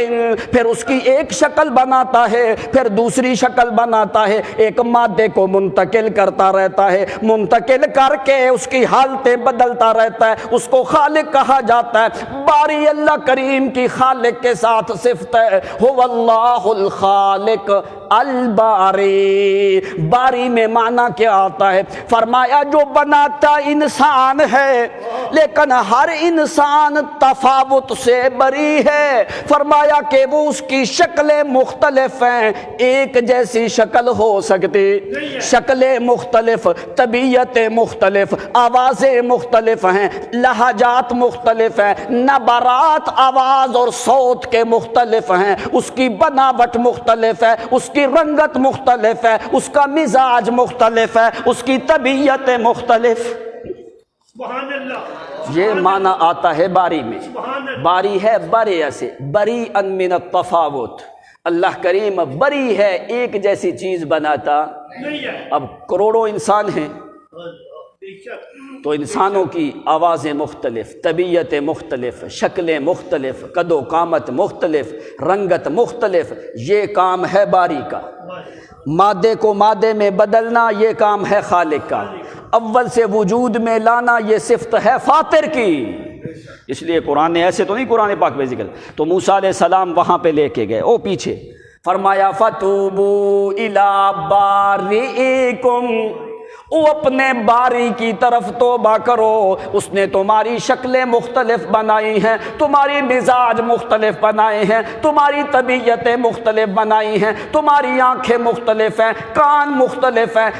پھر اس کی ایک شکل بناتا ہے، پھر دوسری شکل بناتا ہے، ایک مادے کو منتقل کرتا رہتا ہے، منتقل کر کے اس کی حالتیں بدلتا رہتا ہے، اس کو خالق کہا جاتا ہے۔ باری اللہ کریم کی خالق کے ساتھ صفت ہے، هو اللہ الخالق الباری۔ باری میں معنی کیا آتا ہے؟ فرمایا جو بناتا انسان ہے لیکن ہر انسان تفاوت سے بری ہے، فرمایا کہ وہ اس کی شکلیں مختلف ہیں، ایک جیسی شکل ہو سکتی، شکلیں مختلف، طبیعتیں مختلف، آوازیں مختلف ہیں، لہجات مختلف ہیں، نبرات آواز اور صوت کے مختلف ہیں، اس کی بناوٹ مختلف ہے، اس کی رنگت مختلف ہے، اس کا مزاج مختلف ہے، اس کی طبیعت مختلف۔ سبحان اللہ، یہ معنی آتا ہے باری میں۔ باری ہے بری سے، بری ان من التفاوت، اللہ کریم بری ہے، ایک جیسی چیز بناتا نہیں ہے۔ اب کروڑوں انسان ہیں، تو انسانوں کی آوازیں مختلف، طبیعت مختلف، شکلیں مختلف، قد و قامت مختلف، رنگت مختلف، یہ کام ہے باری کا۔ مادے کو مادے میں بدلنا یہ کام ہے خالق کا۔ اول سے وجود میں لانا یہ صفت ہے فاطر کی۔ اس لیے قرآن نے ایسے تو نہیں قرآن پاک میں ذکر، تو موسیٰ علیہ السلام وہاں پہ لے کے گئے، او پیچھے فرمایا فَتُوبُوا إِلَىٰ بَارِئِكُمْ، او اپنے باری کی طرف توبہ کرو، اس نے تمہاری شکلیں مختلف بنائی ہیں، تمہاری مزاج مختلف بنائے ہیں، تمہاری طبیعتیں مختلف بنائی ہیں، تمہاری آنکھیں مختلف ہیں، کان مختلف ہیں،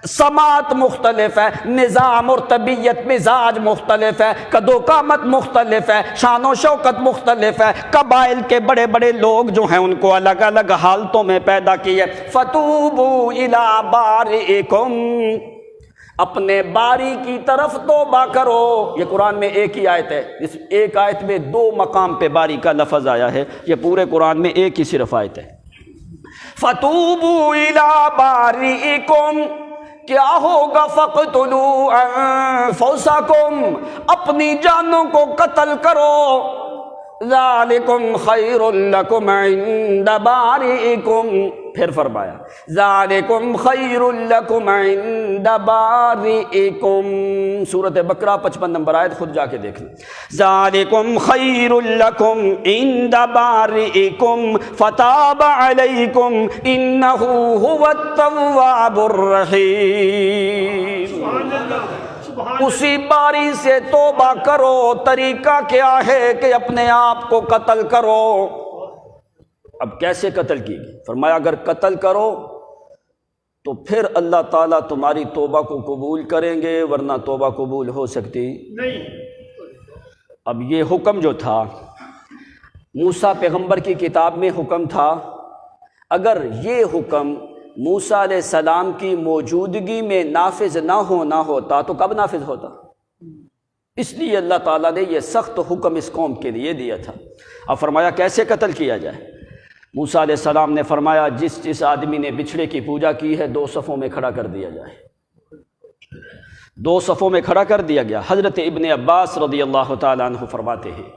سماعت مختلف ہے، نظام اور طبیعت مزاج مختلف ہے، قد و قامت مختلف ہے، شان و شوکت مختلف ہے، قبائل کے بڑے بڑے لوگ جو ہیں ان کو الگ الگ حالتوں میں پیدا کیے۔ فَتُوبُوا إِلَىٰ بَارِئِكُمْ، اپنے باری کی طرف توبہ کرو۔ یہ قرآن میں ایک ہی آیت ہے، اس ایک آیت میں دو مقام پہ باری کا لفظ آیا ہے، یہ پورے قرآن میں ایک ہی صرف آیت ہے۔ فَتُوبُوا إِلَىٰ بَارِئِكُمْ، کیا ہوگا؟ فَاقْتُلُوا أَنفُسَكُمْ، اپنی جانوں کو قتل کرو۔ ذَلِكُمْ خَيْرٌ لَكُمْ عِندَ بَارِئِكُمْ، پھر فرمایا ذَلِكُمْ خَيْرٌ لَكُمْ عِندَ بَارِئِكُمْ، سورۃ بقرہ 55 نمبر آیت خود جا کے دیکھ لیں۔ ذَلِكُمْ خَيْرٌ لَكُمْ عِندَ بَارِئِكُمْ فَتَابَ عَلَيْكُمْ إِنَّهُ هُوَ التَّوَّابُ الرَّحِيمُ۔ اسی باری سے توبہ کرو۔ طریقہ کیا ہے کہ اپنے آپ کو قتل کرو۔ اب کیسے قتل کی گئی؟ فرمایا اگر قتل کرو تو پھر اللہ تعالیٰ تمہاری توبہ کو قبول کریں گے، ورنہ توبہ قبول ہو سکتی نہیں۔ اب یہ حکم جو تھا موسیٰ پیغمبر کی کتاب میں حکم تھا، اگر یہ حکم موسیٰ علیہ السلام کی موجودگی میں نافذ نہ ہوتا تو کب نافذ ہوتا؟ اس لیے اللہ تعالیٰ نے یہ سخت حکم اس قوم کے لیے دیا تھا۔ اب فرمایا کیسے قتل کیا جائے؟ موسیٰ علیہ السلام نے فرمایا جس آدمی نے بچھڑے کی پوجا کی ہے 2 صفوں میں کھڑا کر دیا جائے۔ 2 صفوں میں کھڑا کر دیا گیا۔ حضرت ابن عباس رضی اللہ تعالیٰ عنہ فرماتے ہیں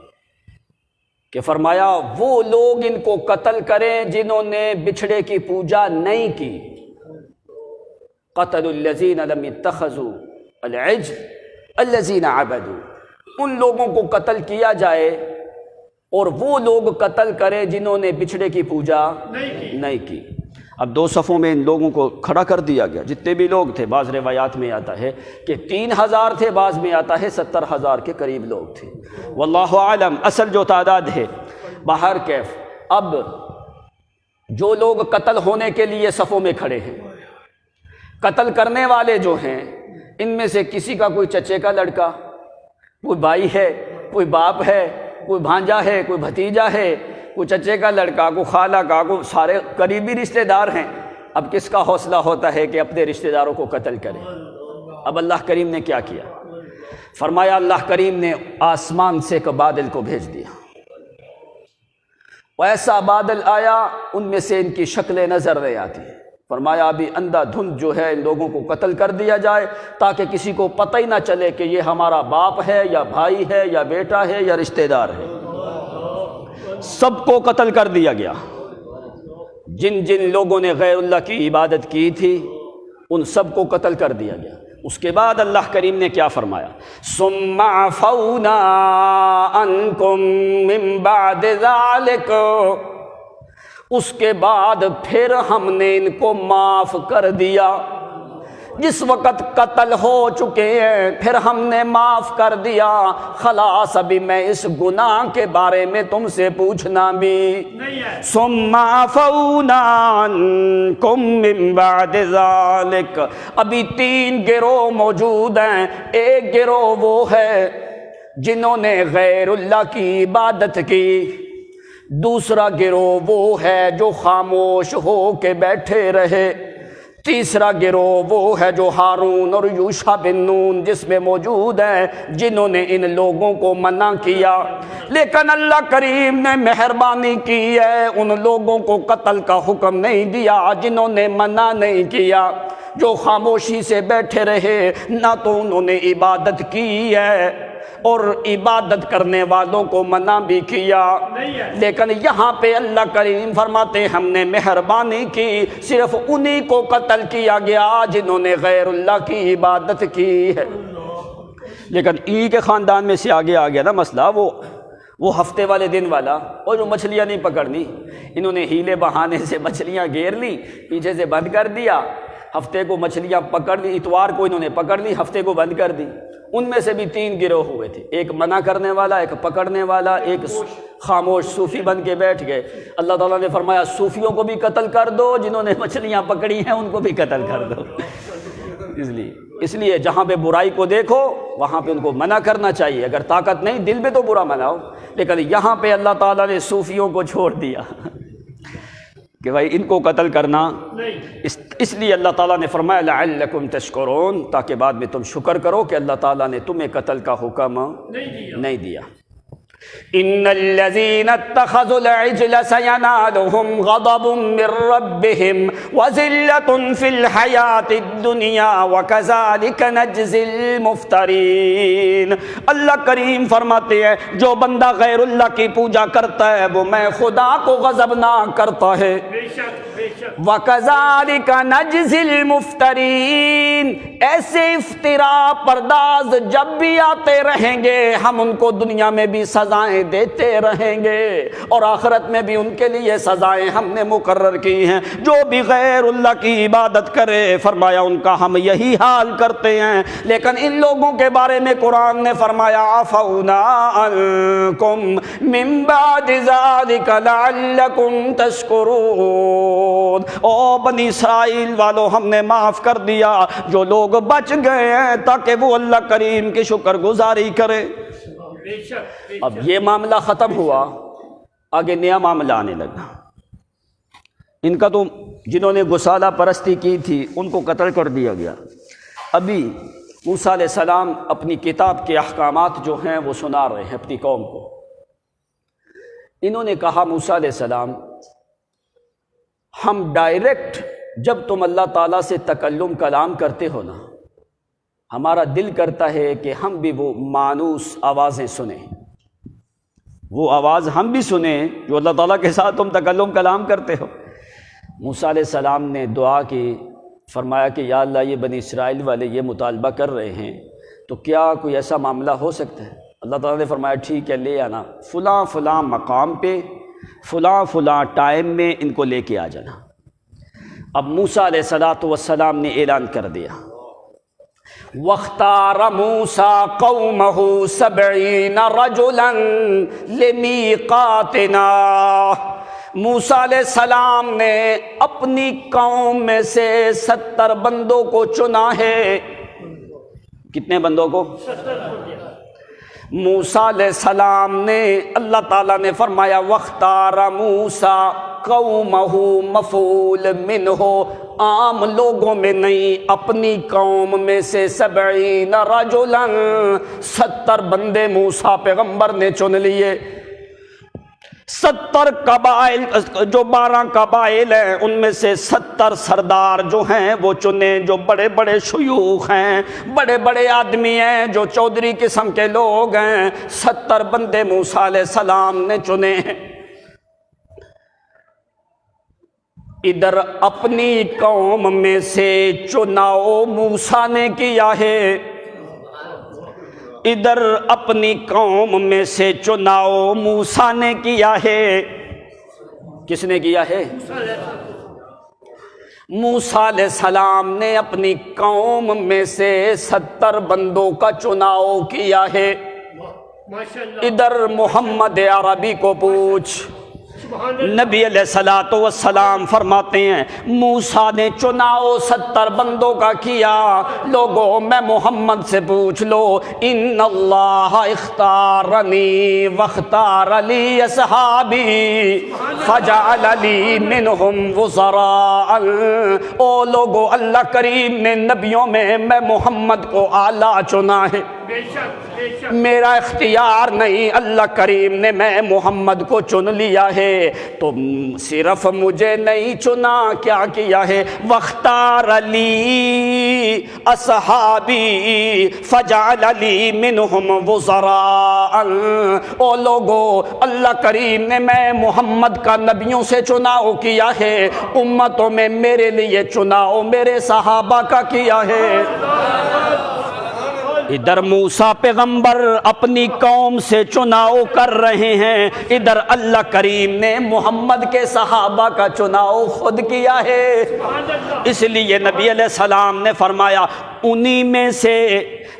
کہ فرمایا وہ لوگ ان کو قتل کریں جنہوں نے بچھڑے کی پوجا نہیں کی۔ قتل الذین لم يتخذوا العجل الذین عبدوا، ان لوگوں کو قتل کیا جائے، اور وہ لوگ قتل کریں جنہوں نے بچھڑے کی پوجا نہیں کی۔ اب 2 صفوں میں ان لوگوں کو کھڑا کر دیا گیا، جتنے بھی لوگ تھے۔ بعض روایات میں آتا ہے کہ 3000 تھے، بعض میں آتا ہے 70,000 کے قریب لوگ تھے، واللہ عالم اصل جو تعداد ہے۔ باہر کیف، اب جو لوگ قتل ہونے کے لیے صفوں میں کھڑے ہیں، قتل کرنے والے جو ہیں ان میں سے کسی کا کوئی چچے کا لڑکا، کوئی بھائی ہے، کوئی باپ ہے، کوئی بھانجا ہے، کوئی بھتیجا ہے، کوئی چچے کا لڑکا، کوئی خالہ کا، کوئی سارے قریبی رشتہ دار ہیں۔ اب کس کا حوصلہ ہوتا ہے کہ اپنے رشتہ داروں کو قتل کرے؟ اب اللہ کریم نے کیا کیا؟ فرمایا اللہ کریم نے آسمان سے ایک بادل کو بھیج دیا، ایسا بادل آیا ان میں سے ان کی شکلیں نظر نہیں آتی۔ فرمایا ابھی اندھا دھند جو ہے ان لوگوں کو قتل کر دیا جائے، تاکہ کسی کو پتہ ہی نہ چلے کہ یہ ہمارا باپ ہے یا بھائی ہے یا بیٹا ہے یا رشتہ دار ہے۔ سب کو قتل کر دیا گیا۔ جن جن لوگوں نے غیر اللہ کی عبادت کی تھی ان سب کو قتل کر دیا گیا۔ اس کے بعد اللہ کریم نے کیا فرمایا؟ ثم عفونا عنکم من بعد ذلک، اس کے بعد پھر ہم نے ان کو معاف کر دیا۔ جس وقت قتل ہو چکے ہیں پھر ہم نے معاف کر دیا، خلاص ابھی میں اس گناہ کے بارے میں تم سے پوچھنا بھی نہیں ہے۔ ثم عفونا عنکم من بعد ذلک، ابھی 3 گروہ موجود ہیں۔ ایک گروہ وہ ہے جنہوں نے غیر اللہ کی عبادت کی، دوسرا گروہ وہ ہے جو خاموش ہو کے بیٹھے رہے، تیسرا گروہ وہ ہے جو ہارون اور یوشع بن نون جس میں موجود ہیں، جنہوں نے ان لوگوں کو منع کیا۔ لیکن اللہ کریم نے مہربانی کی ہے، ان لوگوں کو قتل کا حکم نہیں دیا جنہوں نے منع نہیں کیا۔ جو خاموشی سے بیٹھے رہے، نہ تو انہوں نے عبادت کی ہے اور عبادت کرنے والوں کو منع بھی کیا، لیکن یہاں پہ اللہ کریم فرماتے ہیں ہم نے مہربانی کی، صرف انہی کو قتل کیا گیا جنہوں نے غیر اللہ کی عبادت کی ہے۔ لیکن ای کے خاندان میں سے آگے آ گیا نا مسئلہ، وہ ہفتے والے دن والا، اور جو مچھلیاں نہیں پکڑنی، انہوں نے ہیلے بہانے سے مچھلیاں گھیر لی، پیچھے سے بند کر دیا، ہفتے کو مچھلیاں پکڑ لی، اتوار کو انہوں نے پکڑ لی، ہفتے کو بند کر دی۔ ان میں سے بھی 3 گروہ ہوئے تھے، ایک منع کرنے والا، ایک پکڑنے والا، ایک خاموش صوفی بن کے بیٹھ گئے۔ اللہ تعالیٰ نے فرمایا صوفیوں کو بھی قتل کر دو، جنہوں نے مچھلیاں پکڑی ہیں ان کو بھی قتل کر دو۔ اس لیے جہاں پہ برائی کو دیکھو وہاں پہ ان کو منع کرنا چاہیے، اگر طاقت نہیں دل میں تو برا مناؤ، لیکن یہاں پہ اللہ تعالیٰ نے صوفیوں کو چھوڑ دیا کہ بھائی ان کو قتل کرنا، اس لیے اللہ تعالیٰ نے فرمایا لعلکم تشکرون، تاکہ بعد میں تم شکر کرو کہ اللہ تعالیٰ نے تمہیں قتل کا حکم نہیں دیا۔ ان الذين اتخذوا العجل سينالهم غضب من ربهم وذلة في الحياة الدنيا وكذلك نجزي المفترين۔ اللہ کریم فرماتے ہیں جو بندہ غیر اللہ کی پوجا کرتا ہے وہ میں خدا کو غضبناک کرتا ہے۔ وَكَذَلِكَ نَجْزِي الْمُفْتَرِينَ، ایسے افتراء پرداز جب بھی آتے رہیں گے ہم ان کو دنیا میں بھی سزائیں دیتے رہیں گے اور آخرت میں بھی ان کے لیے سزائیں ہم نے مقرر کی ہیں۔ جو بھی غیر اللہ کی عبادت کرے فرمایا ان کا ہم یہی حال کرتے ہیں، لیکن ان لوگوں کے بارے میں قرآن نے فرمایا عفونا عنکم من بعد ذلک لعلکم تشکرون، او بنی اسرائیل والو ہم نے معاف کر دیا جو لوگ بچ گئے ہیں تاکہ وہ اللہ کریم کی شکر گزاری کرے۔ اب یہ معاملہ ختم ہوا، آگے نیا معاملہ آنے لگا۔ ان کا تو جنہوں نے گسالہ پرستی کی تھی ان کو قتل کر دیا گیا۔ ابھی موسیٰ علیہ السلام اپنی کتاب کے احکامات جو ہیں وہ سنا رہے ہیں اپنی قوم کو۔ انہوں نے کہا موسیٰ علیہ السلام ہم ڈائریکٹ جب تم اللہ تعالیٰ سے تکلم کلام کرتے ہو نا، ہمارا دل کرتا ہے کہ ہم بھی وہ مانوس آوازیں سنیں، وہ آواز ہم بھی سنیں جو اللہ تعالیٰ کے ساتھ تم تکلم کلام کرتے ہو۔ موسیٰ علیہ السلام نے دعا کی، فرمایا کہ یا اللہ یہ بنی اسرائیل والے یہ مطالبہ کر رہے ہیں تو کیا کوئی ایسا معاملہ ہو سکتا ہے؟ اللہ تعالیٰ نے فرمایا ٹھیک ہے لے آنا، فلاں فلاں مقام پہ فلاں فلاں ٹائم میں ان کو لے کے آ جانا۔ اب موسیٰ علیہ السلام نے اعلان کر دیا وَاخْتَارَ مُوسَىٰ قَوْمَهُ 70 رَجُلًا لِمِيقَاتِنَا، موسیٰ علیہ السلام نے اپنی قوم میں سے 70 بندوں کو چنا ہے۔ کتنے بندوں کو؟ موسیٰ علیہ السلام نے، اللہ تعالیٰ نے فرمایا وَاخْتَارَ مُوسَىٰ قَوْمَهُ مفعول منہ، عام لوگوں میں نہیں اپنی قوم میں سے 70 رجلا، 70 بندے موسیٰ پیغمبر نے چن لیے۔ 70 قبائل، جو 12 قبائل ہیں ان میں سے 70 سردار جو ہیں وہ چنے، جو بڑے بڑے شیوخ ہیں، بڑے بڑے آدمی ہیں، جو چودھری قسم کے لوگ ہیں، 70 بندے موسیٰ علیہ السلام نے چنے ہیں۔ ادھر اپنی قوم میں سے چناؤ موسیٰ نے کیا ہے، ادھر اپنی قوم میں سے چناؤ موسیٰ نے کیا ہے۔ کس نے کیا ہے؟ موسیٰ علیہ السلام نے اپنی قوم میں سے 70 بندوں کا چناؤ کیا ہے۔ ادھر محمد عربی کو پوچھ، نبی علیہ السلام فرماتے ہیں موسیٰ نے چناؤ 70 بندوں کا کیا۔ لوگوں میں محمد سے پوچھ لو، ان اللہ اختارنی واختار لی اصحابی فجعل لی منہم وزراء، او لوگوں اللہ کریم نے نبیوں میں محمد کو اعلیٰ چنا ہے۔ بے شک بے شک میرا اختیار نہیں، اللہ کریم نے میں محمد کو چن لیا ہے، تم صرف مجھے نہیں چنا، کیا کیا ہے؟ واختار علی اصحابی فجعل علی منہم وزراء۔ او لوگو، اللہ کریم نے میں محمد کا نبیوں سے چناؤ کیا ہے، امتوں میں میرے لیے چناؤ میرے صحابہ کا کیا ہے۔ ادھر موسیٰ پیغمبر اپنی قوم سے چناؤ کر رہے ہیں، ادھر اللہ کریم نے محمد کے صحابہ کا چناؤ خود کیا ہے۔ اس لیے نبی علیہ السلام نے فرمایا انہی میں سے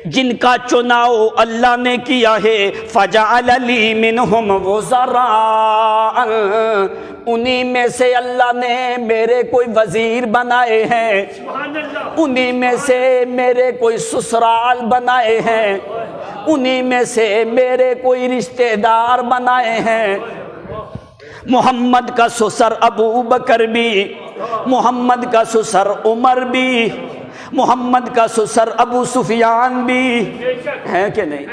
جن کا چناؤ اللہ نے کیا ہے، فجعل لی منہم وزراء، انہی میں سے اللہ نے میرے کوئی وزیر بنائے ہیں، سبحان اللہ انہی میں سے میرے کوئی سسرال بنائے ہیں، انہی میں سے میرے کوئی رشتہ دار بنائے ہیں۔ محمد کا سسر ابو بکر بھی، محمد کا سسر عمر بھی، محمد کا سسر ابو سفیان بھی ہے کہ نہیں؟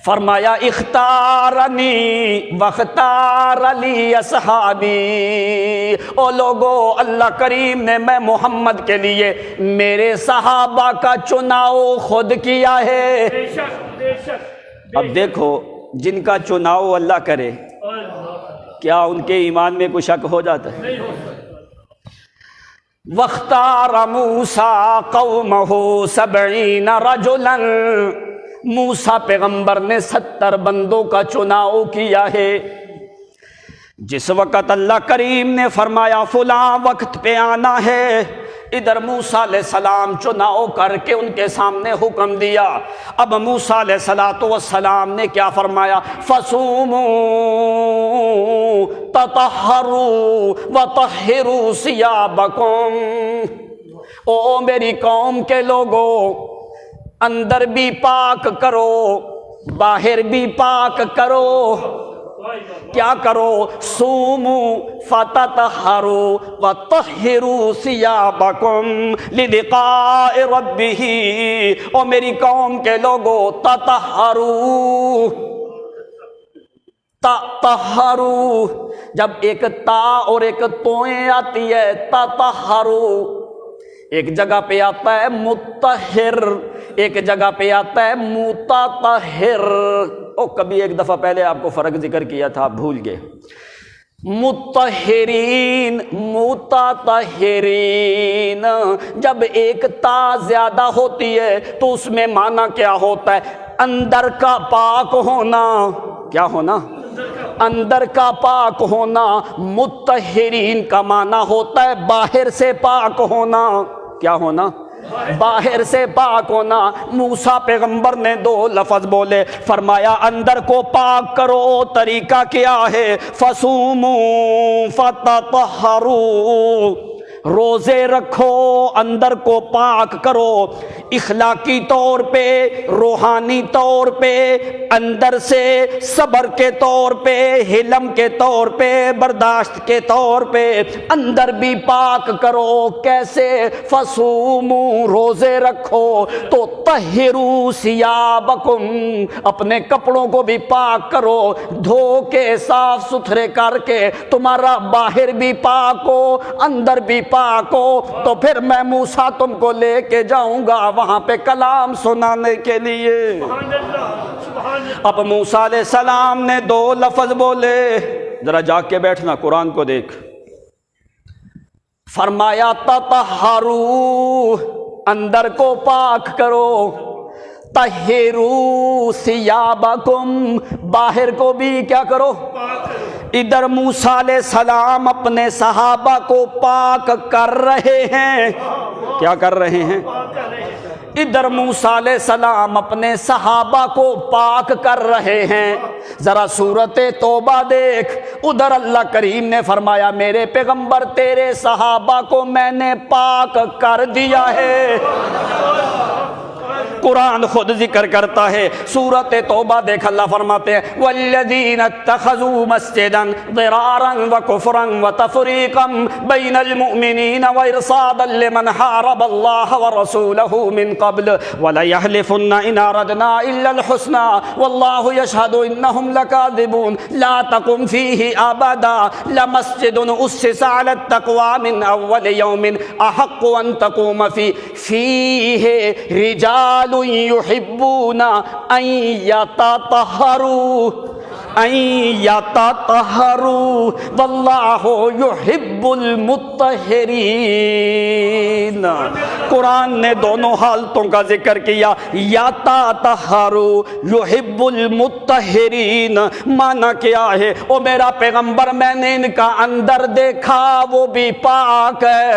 فرمایا اختارنی واختار علی اصحابی۔ او لوگو، اللہ کریم نے میں محمد کے لیے میرے صحابہ کا چناؤ خود کیا ہے۔ بے شک بے شک اب دیکھو، جن کا چناؤ اللہ کرے کیا ان کے ایمان میں کوئی شک ہو جاتا ہے؟ نہیں ہو سکتا۔ واختار موسیٰ قومہ 70 رجلا، موسیٰ پیغمبر نے 70 بندوں کا چناؤ کیا ہے۔ جس وقت اللہ کریم نے فرمایا فلاں وقت پہ آنا ہے، ادھر موسیٰ علیہ السلام چناؤ کر کے ان کے سامنے حکم دیا۔ اب موسیٰ علیہ السلام نے کیا فرمایا؟ فَصُومُوا تَطَهَّرُوا وَطَهِّرُوا ثِيَابَكُمْ۔ او میری قوم کے لوگو، اندر بھی پاک کرو، باہر بھی پاک کرو۔ کیا کرو؟ سومو فتطہروا وطہروا ثیابکم للقاء ربہ۔ او میری قوم کے لوگو، تطہروا، تطہروا، جب ایک تا اور ایک توئیں آتی ہے تطہروا، ایک جگہ پہ آتا ہے متطہر، ایک جگہ پہ آتا ہے متطہر۔ او کبھی ایک دفعہ پہلے آپ کو فرق ذکر کیا تھا، آپ بھول گئے۔ متطہرین، متطہرین، جب ایک تا زیادہ ہوتی ہے تو اس میں معنی کیا ہوتا ہے؟ اندر کا پاک ہونا۔ کیا ہونا؟ اندر کا پاک ہونا۔ متطہرین کا معنی ہوتا ہے باہر سے پاک ہونا۔ کیا ہونا؟ باہر سے پاک ہونا۔ موسیٰ پیغمبر نے 2 لفظ بولے، فرمایا اندر کو پاک کرو، طریقہ کیا ہے؟ فَصُومُوا فَتَطَهَّرُوا، روزے رکھو، اندر کو پاک کرو، اخلاقی طور پہ، روحانی طور پہ، اندر سے صبر کے طور پہ، حلم کے طور پہ، برداشت کے طور پہ اندر بھی پاک کرو۔ کیسے؟ فَصُومُوا، روزے رکھو، تو طَہِّرُوا ثِيَابَكُمْ، اپنے کپڑوں کو بھی پاک کرو، دھو کے صاف ستھرے کر کے تمہارا باہر بھی پاک ہو، اندر بھی پاک ہو، تو پھر میں موسیٰ تم کو لے کے جاؤں گا وہاں پہ کلام سنانے کے لیے۔ سبحان اللہ سبحان اللہ۔ اب موسیٰ علیہ السلام نے 2 لفظ بولے، ذرا جا کے بیٹھنا، قرآن کو دیکھ۔ فرمایا تطہروا، اندر کو پاک کرو، طہروا ثیابکم، باہر کو بھی کیا کرو؟ ادھر موسیٰ علیہ السلام اپنے صحابہ کو پاک کر رہے ہیں۔ کیا کر رہے ہیں؟ ادھر موسیٰ علیہ السلام اپنے صحابہ کو پاک کر رہے ہیں۔ ذرا سورۃ توبہ دیکھ، ادھر اللہ کریم نے فرمایا میرے پیغمبر تیرے صحابہ کو میں نے پاک کر دیا ہے۔ قرآن خود ذکر کرتا ہے. سورۃ توبہ دیکھ اللہ فرماتے ہیں والذین اتخذوا مسجدا ضرارا وکفرا وتفریقا بین المؤمنین وارصادا لمن حارب اللہ ورسولہ من قبل وليحلفن ان اردنا الا الحسنى واللہ یشہد انہم لکاذبون لا تقم فیہ ابدا لمسجد اسس علی التقوى من اول یوم احق ان تقوم فیہ رجال یحبون ان یتطہروا واللہ یحب المطہرین. قرآن نے دونوں حالتوں کا ذکر کیا. یتطہروا یحب المطہرین معنی کیا ہے؟ او میرا پیغمبر میں نے ان کا اندر دیکھا وہ بھی پاک ہے.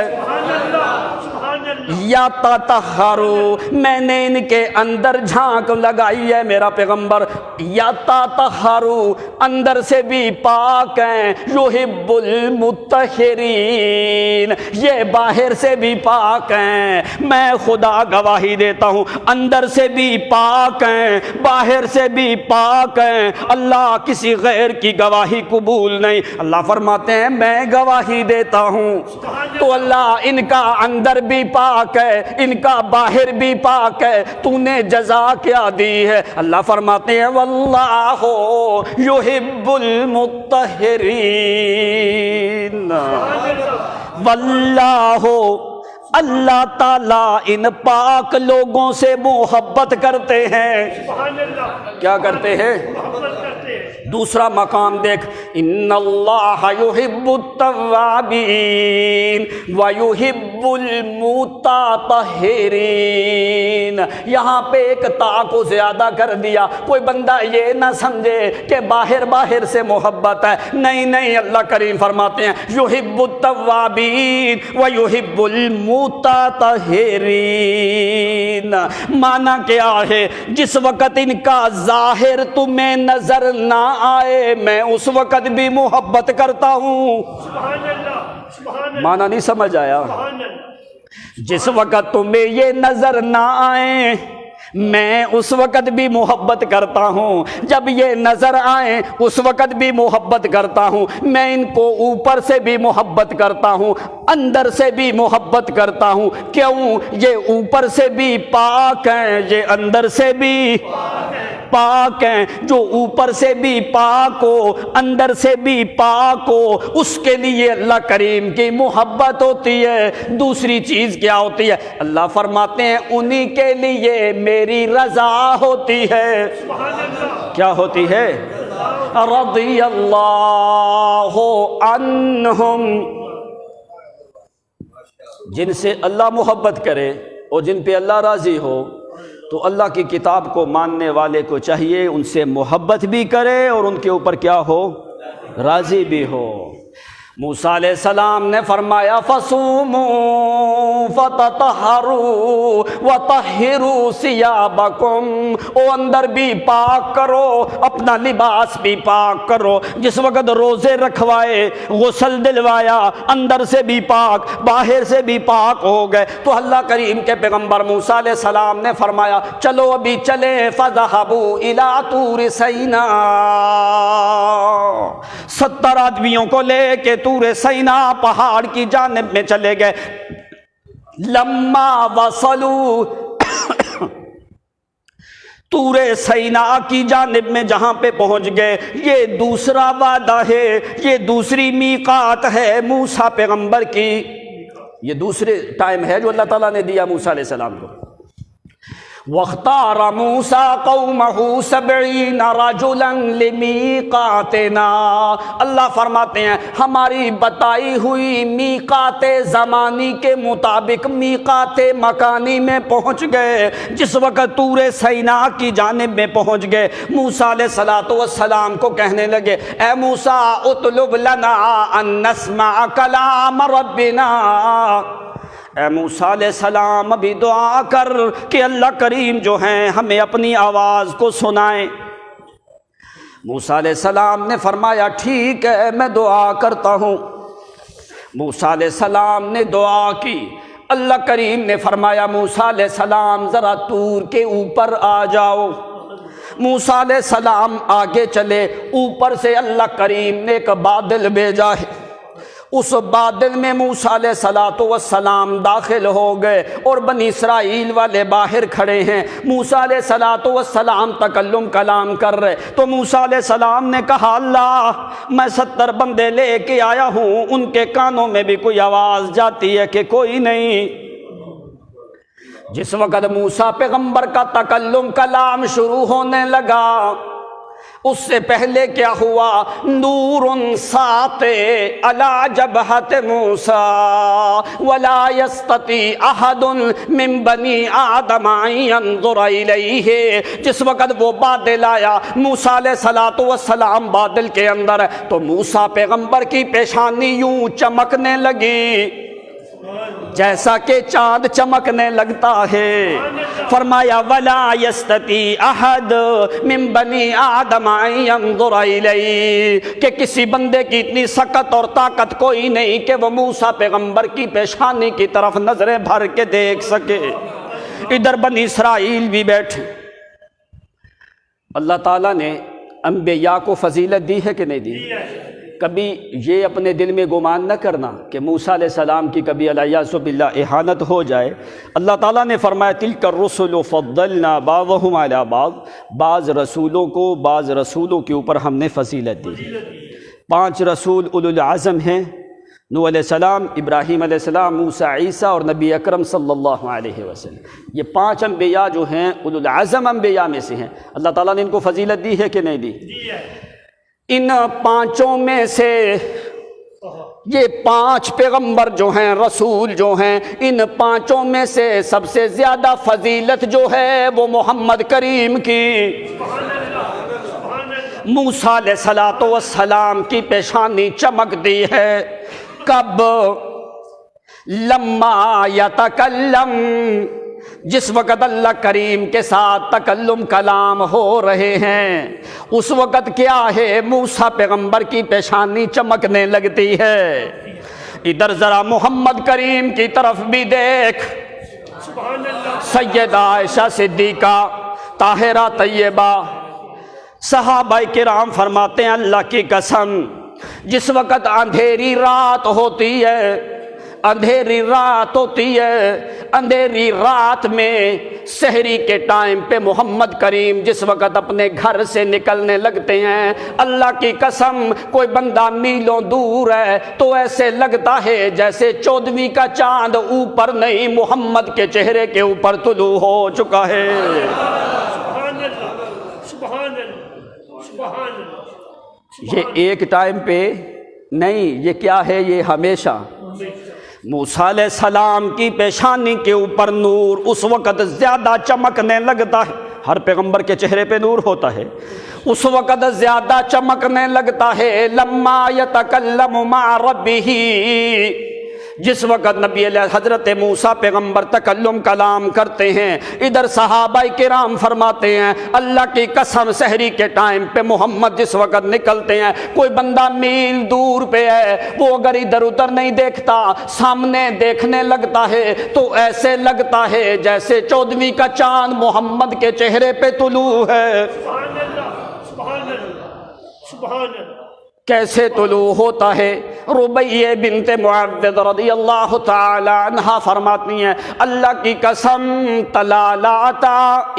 یتطہروا میں نے ان کے اندر جھانک لگائی ہے میرا پیغمبر. یتطہروا اندر سے بھی پاک ہیں. یحب المطہرین یہ باہر سے بھی پاک ہیں. میں خدا گواہی دیتا ہوں اندر سے بھی پاک ہیں باہر سے بھی پاک ہیں. اللہ کسی غیر کی گواہی قبول نہیں. اللہ فرماتے ہیں میں گواہی دیتا ہوں. تو اللہ ان کا اندر بھی پاک ہے ان کا باہر بھی پاک ہے. تو نے جزا کیا دی ہے؟ اللہ فرماتے ہیں واللہ یحب المطہرین. واللہ اللہ تعالیٰ ان پاک لوگوں سے محبت کرتے ہیں. کیا کرتے ہیں؟ دوسرا مقام دیکھ ان اللہ یحب التوابین ویحب المتطہرین. یہاں پہ ایک تا کو زیادہ کر دیا. کوئی بندہ یہ نہ سمجھے کہ باہر سے محبت ہے. نہیں اللہ کریم فرماتے ہیں یحب التوابین ویحب المتطہرین. معنی کیا ہے؟ جس وقت ان کا ظاہر تمہیں نظر نہ آئے میں اس وقت بھی محبت کرتا ہوں. معنی نہیں سمجھ آیا؟ جس وقت تمہیں یہ نظر نہ آئے میں اس وقت بھی محبت کرتا ہوں. جب یہ نظر آئیں اس وقت بھی محبت کرتا ہوں. میں ان کو اوپر سے بھی محبت کرتا ہوں اندر سے بھی محبت کرتا ہوں. کیوں؟ یہ اوپر سے بھی پاک ہیں یہ اندر سے بھی پاک ہیں. جو اوپر سے بھی پاک ہو اندر سے بھی پاک ہو اس کے لیے اللہ کریم کی محبت ہوتی ہے. دوسری چیز کیا ہوتی ہے؟ اللہ فرماتے ہیں انہی کے لیے میری رضا ہوتی ہے. کیا ہوتی ہے؟ رضی اللہ عنہم. جن سے اللہ محبت کرے اور جن پہ اللہ راضی ہو تو اللہ کی کتاب کو ماننے والے کو چاہیے ان سے محبت بھی کرے اور ان کے اوپر کیا ہو؟ راضی بھی ہو. موسیٰ علیہ السلام نے فرمایا فَصُومُوا فَتَطَہَّرُوا وَطَہِّرُوا ثِيَابَكُمْ. او اندر بھی پاک کرو اپنا لباس بھی پاک کرو. جس وقت روزے رکھوائے غسل دلوایا اندر سے بھی پاک باہر سے بھی پاک ہو گئے. تو اللہ کریم کے پیغمبر موسیٰ علیہ السلام نے فرمایا چلو ابھی چلے فَذَهَبُوا إِلَىٰ طُورِ سَيْنَاءَ. 70 آدمیوں کو لے کے طور سینا پہاڑ کی جانب میں چلے گئے. لما وصلوا طور سینا کی جانب میں جہاں پہ پہنچ گئے یہ دوسرا وعدہ ہے یہ دوسری میقات ہے موسیٰ پیغمبر کی. یہ دوسرے ٹائم ہے جو اللہ تعالیٰ نے دیا موسیٰ علیہ السلام کو. وَاخْتَارَ مُوسَىٰ قَوْمَهُ 70 رَجُلًا لِمِيقَاتِنَا. اللہ فرماتے ہیں ہماری بتائی ہوئی میقات زمانی کے مطابق میقات مکانی میں پہنچ گئے. جس وقت طور سینا کی جانب میں پہنچ گئے موسیٰ علیہ السلام کو کہنے لگے اے موسیٰ اطلب لنا ان نسمع کلام ربنا. اے موسیٰ علیہ السلام ابھی دعا کر کہ اللہ کریم جو ہیں ہمیں اپنی آواز کو سنائیں. موسیٰ علیہ السلام نے فرمایا ٹھیک ہے میں دعا کرتا ہوں. موسیٰ علیہ السلام نے دعا کی. اللہ کریم نے فرمایا موسیٰ علیہ السلام ذرا طور کے اوپر آ جاؤ۔ موسیٰ علیہ السلام آگے چلے، اوپر سے اللہ کریم نے ایک بادل بھیجا ہے، اس بادل میں موسیٰ علیہ السلام داخل ہو گئے اور بنی اسرائیل والے باہر کھڑے ہیں۔ موسیٰ علیہ السلام تکلم کلام کر رہے تو موسیٰ علیہ السلام نے کہا اللہ میں 70 بندے لے کے آیا ہوں، ان کے کانوں میں بھی کوئی آواز جاتی ہے کہ کوئی نہیں۔ جس وقت موسیٰ پیغمبر کا تکلم کلام شروع ہونے لگا، اس سے پہلے کیا ہوا؟ نور ساطع علی جبہت موسیٰ ولا یستطیع احد من بنی آدم ان ینظر الیہ۔ جس وقت وہ بادل آیا، موسیٰ علیہ السلام بادل کے اندر ہے تو موسیٰ پیغمبر کی پیشانی یوں چمکنے لگی جیسا کہ چاند چمکنے لگتا ہے۔ فرمایا ولا یستطیع احد من بنی آدم ان ینظر الیہ، کہ کسی بندے کی اتنی سکت اور طاقت کوئی نہیں کہ وہ موسیٰ پیغمبر کی پیشانی کی طرف نظریں بھر کے دیکھ سکے۔ ادھر بنی اسرائیل بھی بیٹھے۔ اللہ تعالیٰ نے انبیاء کو فضیلت دی ہے کہ نہیں دی؟ کبھی یہ اپنے دل میں گمان نہ کرنا کہ موسیٰ علیہ السلام کی کبھی الیاذ باللہ اہانت ہو جائے۔ اللہ تعالیٰ نے فرمایا تلک الرسل فضلنا بعضهم علی بعض، بعض رسولوں کے اوپر ہم نے فضیلت دی۔ 5 رسول اولو العزم ہیں، نوح علیہ السلام، ابراہیم علیہ السلام، موسیٰ، عیسیٰ اور نبی اکرم صلی اللہ علیہ وسلم۔ یہ 5 انبیاء جو ہیں اولو العزم انبیاء میں سے ہیں۔ اللہ تعالیٰ نے ان کو فضیلت دی ہے کہ نہیں دی؟ ان 5 میں سے یہ 5 پیغمبر جو ہیں، رسول جو ہیں، ان 5 میں سے سب سے زیادہ فضیلت جو ہے وہ محمد کریم کی۔ موسیٰ علیہ السلام کی پیشانی چمک دی ہے کب؟ لما یتکلم، جس وقت اللہ کریم کے ساتھ تکلم کلام ہو رہے ہیں اس وقت کیا ہے؟ موسیٰ پیغمبر کی پیشانی چمکنے لگتی ہے۔ ادھر ذرا محمد کریم کی طرف بھی دیکھ، سیدہ عائشہ صدیقہ، طاہرہ طیبہ، صحابہ کرام فرماتے ہیں اللہ کی قسم جس وقت اندھیری رات ہوتی ہے، اندھیری رات میں سحری کے ٹائم پہ محمد کریم جس وقت اپنے گھر سے نکلنے لگتے ہیں، اللہ کی قسم کوئی بندہ میلوں دور ہے تو ایسے لگتا ہے جیسے 14ویں کا چاند اوپر نہیں، محمد کے چہرے کے اوپر طلوع ہو چکا ہے۔ یہ ایک ٹائم پہ نہیں، یہ کیا ہے؟ یہ ہمیشہ۔ موسیٰ علیہ السلام کی پیشانی کے اوپر نور اس وقت زیادہ چمکنے لگتا ہے، ہر پیغمبر کے چہرے پہ نور ہوتا ہے، اس وقت زیادہ چمکنے لگتا ہے۔ لما یتکلم مع ربہ، جس وقت نبی علیہ حضرت موسیٰ پیغمبر تکلم کلام کرتے ہیں، ادھر صحابہ کرام فرماتے ہیں اللہ کی قسم سحری کے ٹائم پہ محمد جس وقت نکلتے ہیں کوئی بندہ میل دور پہ ہے، وہ اگر ادھر ادھر نہیں دیکھتا سامنے دیکھنے لگتا ہے تو ایسے لگتا ہے جیسے 14ویں کا چاند محمد کے چہرے پہ طلوع ہے۔ سبحان اللہ۔ کیسے طلوع ہوتا ہے؟ ربیہ بنت معوذ رضی اللہ تعالی عنہا فرماتی ہیں اللہ کی قسم تلالاتا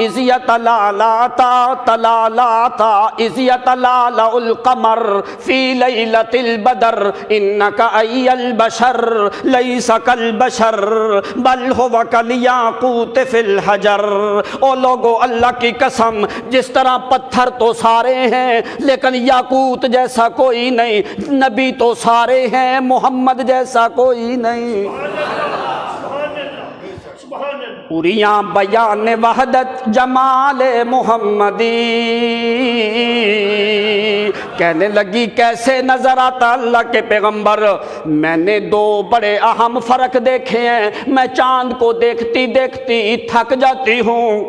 اذ یتلالاتا تلالاتا اذ یتلالا القمر فی لیلۃ البدر انک ای البشر لیس کالبشر بل هو کالیاقوت فی الحجر۔ او لوگو اللہ کی قسم جس طرح پتھر تو سارے ہیں لیکن یاقوت جیسا کوئی نہیں، نبی تو سارے ہیں محمد جیسا کوئی نہیں۔ پوریاں بیان وحدت جمال محمدی، کہنے لگی کیسے نظر آتا اللہ کے پیغمبر؟ میں نے 2 بڑے اہم فرق دیکھے ہیں، میں چاند کو دیکھتی دیکھتی تھک جاتی ہوں،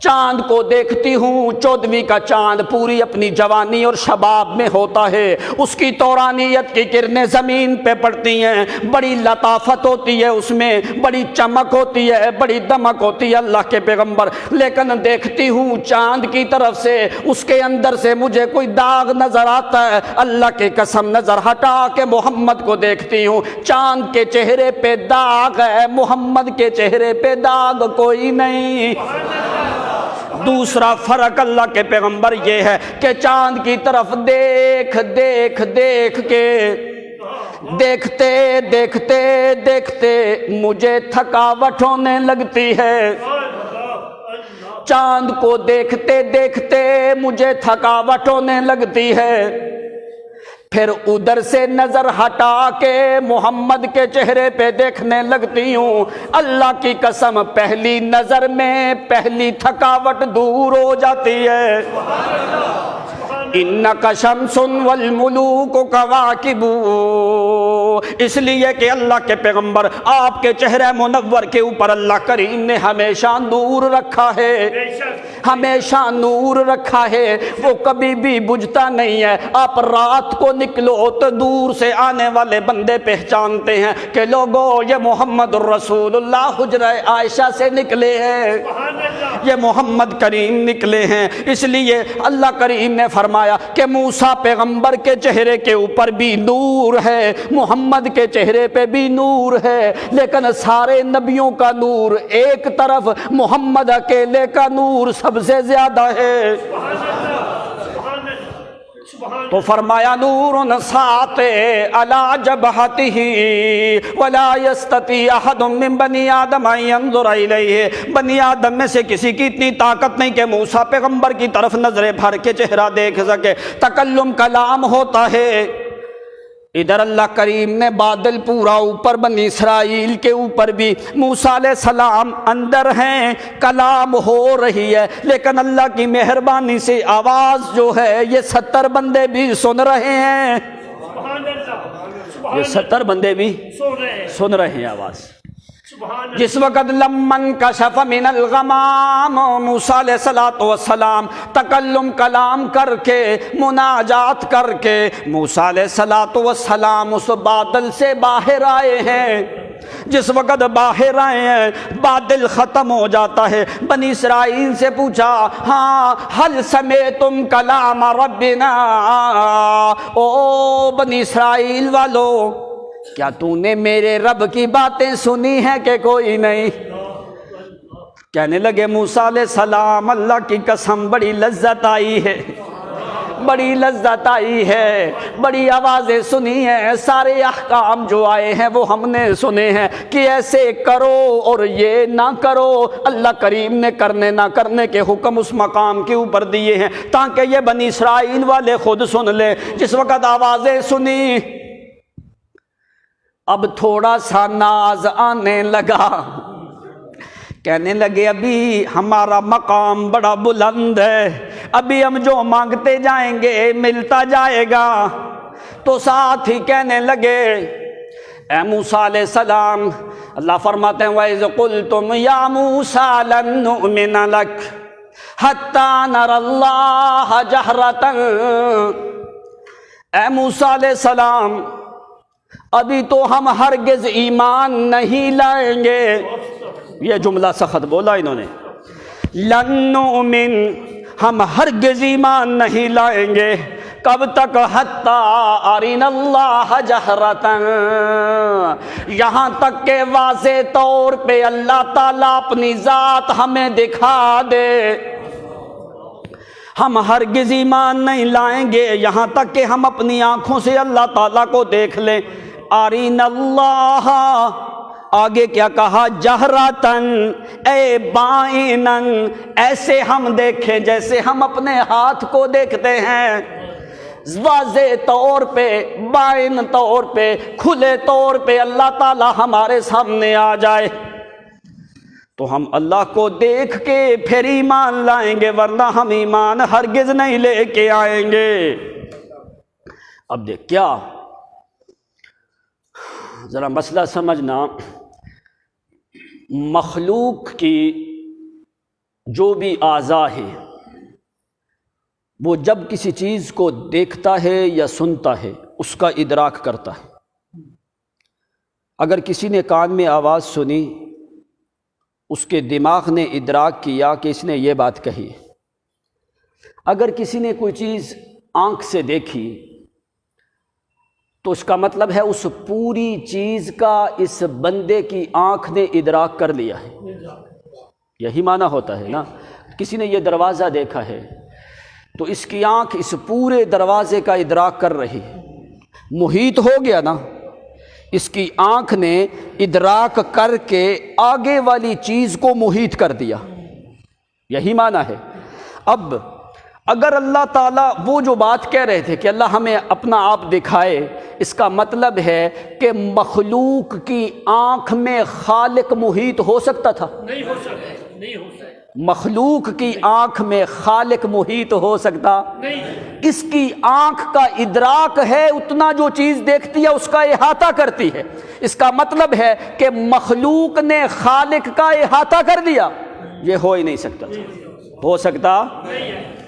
چاند کو دیکھتی ہوں، 14ویں کا چاند پوری اپنی جوانی اور شباب میں ہوتا ہے، اس کی تورانیت کی کرنیں زمین پہ پڑتی ہیں، بڑی لطافت ہوتی ہے، اس میں بڑی چمک ہوتی ہے، بڑی دمک ہوتی ہے اللہ کے پیغمبر، لیکن دیکھتی ہوں چاند کی طرف سے، اس کے اندر سے مجھے کوئی داغ نظر آتا ہے، اللہ کی قسم نظر ہٹا کے محمد کو دیکھتی ہوں، چاند کے چہرے پہ داغ ہے، محمد کے چہرے پہ داغ کوئی نہیں۔ دوسرا فرق اللہ کے پیغمبر یہ ہے کہ چاند کی طرف دیکھ کے دیکھتے دیکھتے دیکھتے مجھے تھکاوٹ ہونے لگتی ہے، چاند کو دیکھتے دیکھتے مجھے تھکاوٹ ہونے لگتی ہے، پھر ادھر سے نظر ہٹا کے محمد کے چہرے پہ دیکھنے لگتی ہوں، اللہ کی قسم پہلی نظر میں پہلی تھکاوٹ دور ہو جاتی ہے۔ اِنَّكَ شَمْسٌ وَالْمُلُوكُ كَوَاكِبُ، اس لیے کہ اللہ کے پیغمبر آپ کے چہرہ منور کے اوپر اللہ کریم نے ہمیشہ نور رکھا ہے، ہمیشہ نور رکھا ہے، وہ کبھی بھی بجھتا نہیں ہے۔ آپ رات کو نکلو تو دور سے آنے والے بندے پہچانتے ہیں کہ لوگوں یہ محمد الرسول اللہ حجرہ عائشہ سے نکلے ہیں، یہ محمد کریم نکلے ہیں۔ اس لیے اللہ کریم نے فرمایا کہ موسیٰ پیغمبر کے چہرے کے اوپر بھی نور ہے، محمد کے چہرے پہ بھی نور ہے، لیکن سارے نبیوں کا نور ایک طرف، محمد اکیلے کا نور سب سے زیادہ ہے۔ تو فرمایا نور ساطع علی جبہتہ ولا یستطیع احد من بنی آدم ان ینظر الیہ، بنی آدم میں سے کسی کی اتنی طاقت نہیں کہ موسیٰ پیغمبر کی طرف نظریں بھر کے چہرہ دیکھ سکے، تکلم کلام ہوتا ہے۔ ادھر اللہ کریم نے بادل پورا اوپر بنی اسرائیل کے اوپر بھی، موسیٰ علیہ السلام اندر ہیں، کلام ہو رہی ہے، لیکن اللہ کی مہربانی سے آواز جو ہے یہ 70 بندے بھی سن رہے ہیں، یہ 70 بندے بھی سن رہے ہیں آواز۔ جس وقت لمن کشف من الغمام، موسیٰ علیہ السلام تکلم کلام کر کے مناجات کر کے موسیٰ علیہ السلام اس بادل سے باہر آئے ہیں، جس وقت باہر آئے ہیں بادل ختم ہو جاتا ہے، بنی اسرائیل سے پوچھا ہاں حل سمعتم کلام ربنا، او بنی اسرائیل والو کیا تو نے میرے رب کی باتیں سنی ہیں کہ کوئی نہیں؟ کہنے لگے موسیٰ علیہ السلام اللہ کی قسم بڑی لذت آئی ہے، بڑی لذت آئی ہے، بڑی آوازیں سنی ہیں، سارے احکام جو آئے ہیں وہ ہم نے سنے ہیں کہ ایسے کرو اور یہ نہ کرو، اللہ کریم نے کرنے نہ کرنے کے حکم اس مقام کے اوپر دیے ہیں تاکہ یہ بنی اسرائیل والے خود سن لیں۔ جس وقت آوازیں سنی اب تھوڑا سا ناز آنے لگا، کہنے لگے ابھی ہمارا مقام بڑا بلند ہے، ابھی ہم جو مانگتے جائیں گے ملتا جائے گا۔ تو ساتھ ہی کہنے لگے اے موسیٰ علیہ السلام، اللہ فرماتے ہیں وَإِذْ قُلْتُمْ يَا مُوسَىٰ لَن نُؤْمِنَ لَكَ حَتَّىٰ نَرَى اللَّهَ جَهْرَةً، اے موسیٰ علیہ السلام ابھی تو ہم ہرگز ایمان نہیں لائیں گے، یہ جملہ سخت بولا انہوں نے، لن نؤمن ہم ہرگز ایمان نہیں لائیں گے، کب تک؟ حتی ارین اللہ جہرۃ، یہاں تک کہ واضح طور پہ اللہ تعالیٰ اپنی ذات ہمیں دکھا دے۔ ہم ہرگز ایمان نہیں لائیں گے یہاں تک کہ ہم اپنی آنکھوں سے اللہ تعالیٰ کو دیکھ لیں۔ آرین اللہ، آگے کیا کہا؟ جہرتن اے بائنن، ایسے ہم دیکھیں جیسے ہم اپنے ہاتھ کو دیکھتے ہیں، واضح طور پہ، بائن طور پہ، کھلے طور پہ اللہ تعالیٰ ہمارے سامنے آ جائے تو ہم اللہ کو دیکھ کے پھر ایمان لائیں گے، ورنہ ہم ایمان ہرگز نہیں لے کے آئیں گے۔ اب دیکھ کیا ذرا مسئلہ سمجھنا، مخلوق کی جو بھی اعضاء ہے وہ جب کسی چیز کو دیکھتا ہے یا سنتا ہے اس کا ادراک کرتا ہے۔ اگر کسی نے کان میں آواز سنی، اس کے دماغ نے ادراک کیا کہ اس نے یہ بات کہی۔ اگر کسی نے کوئی چیز آنکھ سے دیکھی تو اس کا مطلب ہے اس پوری چیز کا اس بندے کی آنکھ نے ادراک کر لیا ہے۔ یہی معنی ہوتا ہے نا، کسی نے یہ دروازہ دیکھا ہے تو اس کی آنکھ اس پورے دروازے کا ادراک کر رہی ہے، محیط ہو گیا نا، اس کی آنکھ نے ادراک کر کے آگے والی چیز کو محیط کر دیا، یہی معنی ہے۔ اب اگر اللہ تعالیٰ وہ جو بات کہہ رہے تھے کہ اللہ ہمیں اپنا آپ دکھائے، اس کا مطلب ہے کہ مخلوق کی آنکھ میں خالق محیط ہو سکتا تھا؟ نہیں ہو سکتا، نہیں ہو سکتا۔ مخلوق کی آنکھ میں خالق محیط ہو سکتا؟ نہیں۔ اس کی آنکھ کا ادراک ہے، اتنا جو چیز دیکھتی ہے اس کا احاطہ کرتی ہے۔ اس کا مطلب ہے کہ مخلوق نے خالق کا احاطہ کر لیا، یہ ہو ہی نہیں سکتا تھا۔ ہو سکتا؟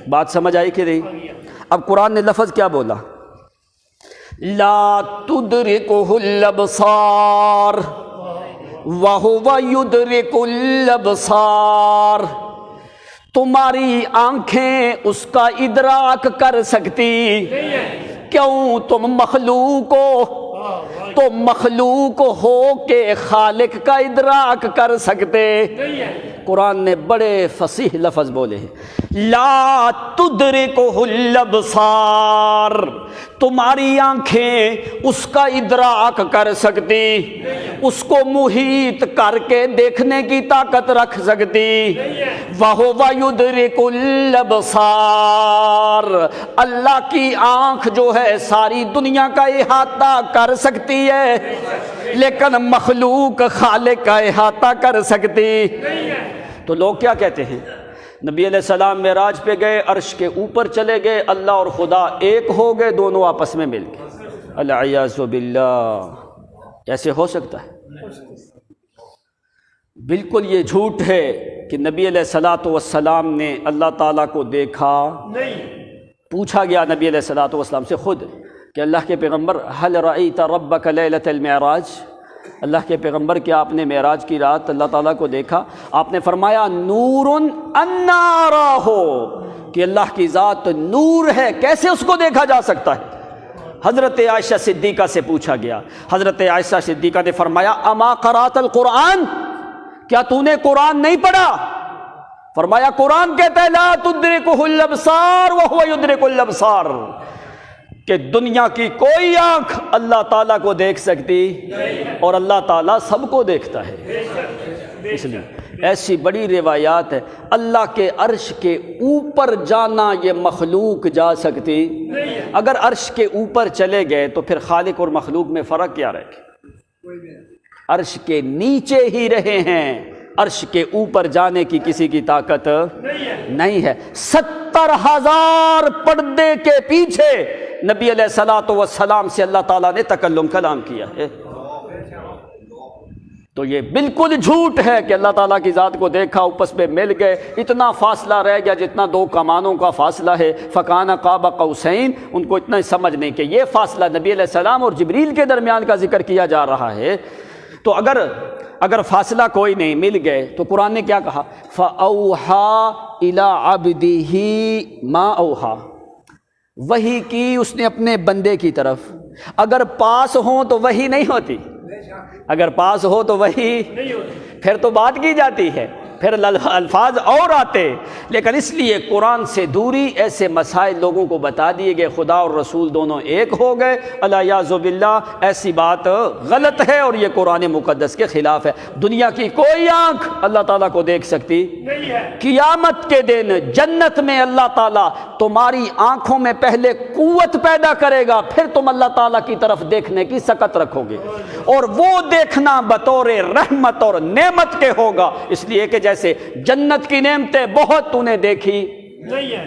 بات سمجھ آئی کہ نہیں؟ اب قرآن نے لفظ کیا بولا؟ لا تدرکہ الابصار وَهُوَ يُدْرِكُ الْأَبْصَارَ، تمہاری آنکھیں اس کا ادراک کر سکتی، کیوں تم مخلوق ہو، تو مخلوق ہو کے خالق کا ادراک کر سکتے۔ قرآن نے بڑے فصیح لفظ بولے ہیں، لا تدرکہ الابصار، تمہاری آنکھیں اس کا ادراک کر سکتی، اس کو محیط کر کے دیکھنے کی طاقت رکھ سکتی۔ وَهُوَ يُدْرِكُ الْأَبْصَارَ، اللہ کی آنکھ جو ہے ساری دنیا کا احاطہ کر سکتی ہے، لیکن مخلوق خالق کا احاطہ کر سکتی۔ تو لوگ کیا کہتے ہیں؟ نبی علیہ السلام معراج پہ گئے، عرش کے اوپر چلے گئے، اللہ اور خدا ایک ہو گئے، دونوں آپس میں مل گئے۔ العیاذ باللہ، ایسے ہو سکتا ہے؟ بالکل یہ جھوٹ ہے کہ نبی علیہ الصلاۃ والسلام نے اللہ تعالیٰ کو دیکھا۔ پوچھا گیا نبی علیہ الصلاۃ والسلام سے خود کہ اللہ کے پیغمبر حل رأیت ربک لیلۃ المعراج، اللہ کے پیغمبر کیا آپ نے معراج کی رات اللہ تعالیٰ کو دیکھا؟ آپ نے فرمایا نور انا اراہ، کہ اللہ کی ذات نور ہے، کیسے اس کو دیکھا جا سکتا ہے؟ حضرت عائشہ صدیقہ سے پوچھا گیا، حضرت عائشہ صدیقہ نے فرمایا اما قرأت القرآن، کیا تو نے قرآن نہیں پڑھا؟ فرمایا قرآن کہتا ہے لا تدرکہ الابصار وہو یدرک الابصار، کہ دنیا کی کوئی آنکھ اللہ تعالیٰ کو دیکھ سکتی اور اللہ تعالیٰ سب کو دیکھتا ہے۔ اس لیے ایسی بڑی روایات ہے، اللہ کے عرش کے اوپر جانا یہ مخلوق جا سکتی؟ اگر عرش کے اوپر چلے گئے تو پھر خالق اور مخلوق میں فرق کیا رہے گا؟ عرش کے نیچے ہی رہے ہیں، عرش کے اوپر جانے کی کسی کی طاقت نہیں ہے۔ 70,000 پردے کے پیچھے نبی علیہ الصلاۃ والسلام سے اللہ تعالیٰ نے تکلم کلام کیا ہے۔ تو یہ بالکل جھوٹ ہے کہ اللہ تعالیٰ کی ذات کو دیکھا، آپس میں مل گئے، اتنا فاصلہ رہ گیا جتنا دو کمانوں کا فاصلہ ہے، فکان قاب قوسین، ان کو اتنا سمجھ نہیں کہ یہ فاصلہ نبی علیہ السلام اور جبریل کے درمیان کا ذکر کیا جا رہا ہے۔ تو اگر فاصلہ کوئی نہیں، مل گئے، تو قرآن نے کیا کہا؟ فَأَوْحَا إِلَىٰ عَبْدِهِ مَا أَوْحَا، وحی کی اس نے اپنے بندے کی طرف۔ اگر پاس ہوں تو وحی نہیں ہوتی، اگر پاس ہو تو وحی پھر تو بات کی جاتی ہے، پھر الفاظ اور آتے، لیکن اس لیے قرآن سے دوری، ایسے مسائل لوگوں کو بتا دیے گئے، خدا اور رسول دونوں ایک ہو گئے، الیاذ باللہ، ایسی بات غلط ہے اور یہ قرآن مقدس کے خلاف ہے۔ دنیا کی کوئی آنکھ اللہ تعالیٰ کو دیکھ سکتی؟ قیامت کے دن جنت میں اللہ تعالیٰ تمہاری آنکھوں میں پہلے قوت پیدا کرے گا، پھر تم اللہ تعالیٰ کی طرف دیکھنے کی سکت رکھو گے، اور وہ دیکھنا بطور رحمت اور نعمت کے ہوگا، اس لیے کہ جیسے جنت کی نعمتیں بہت تو نے دیکھی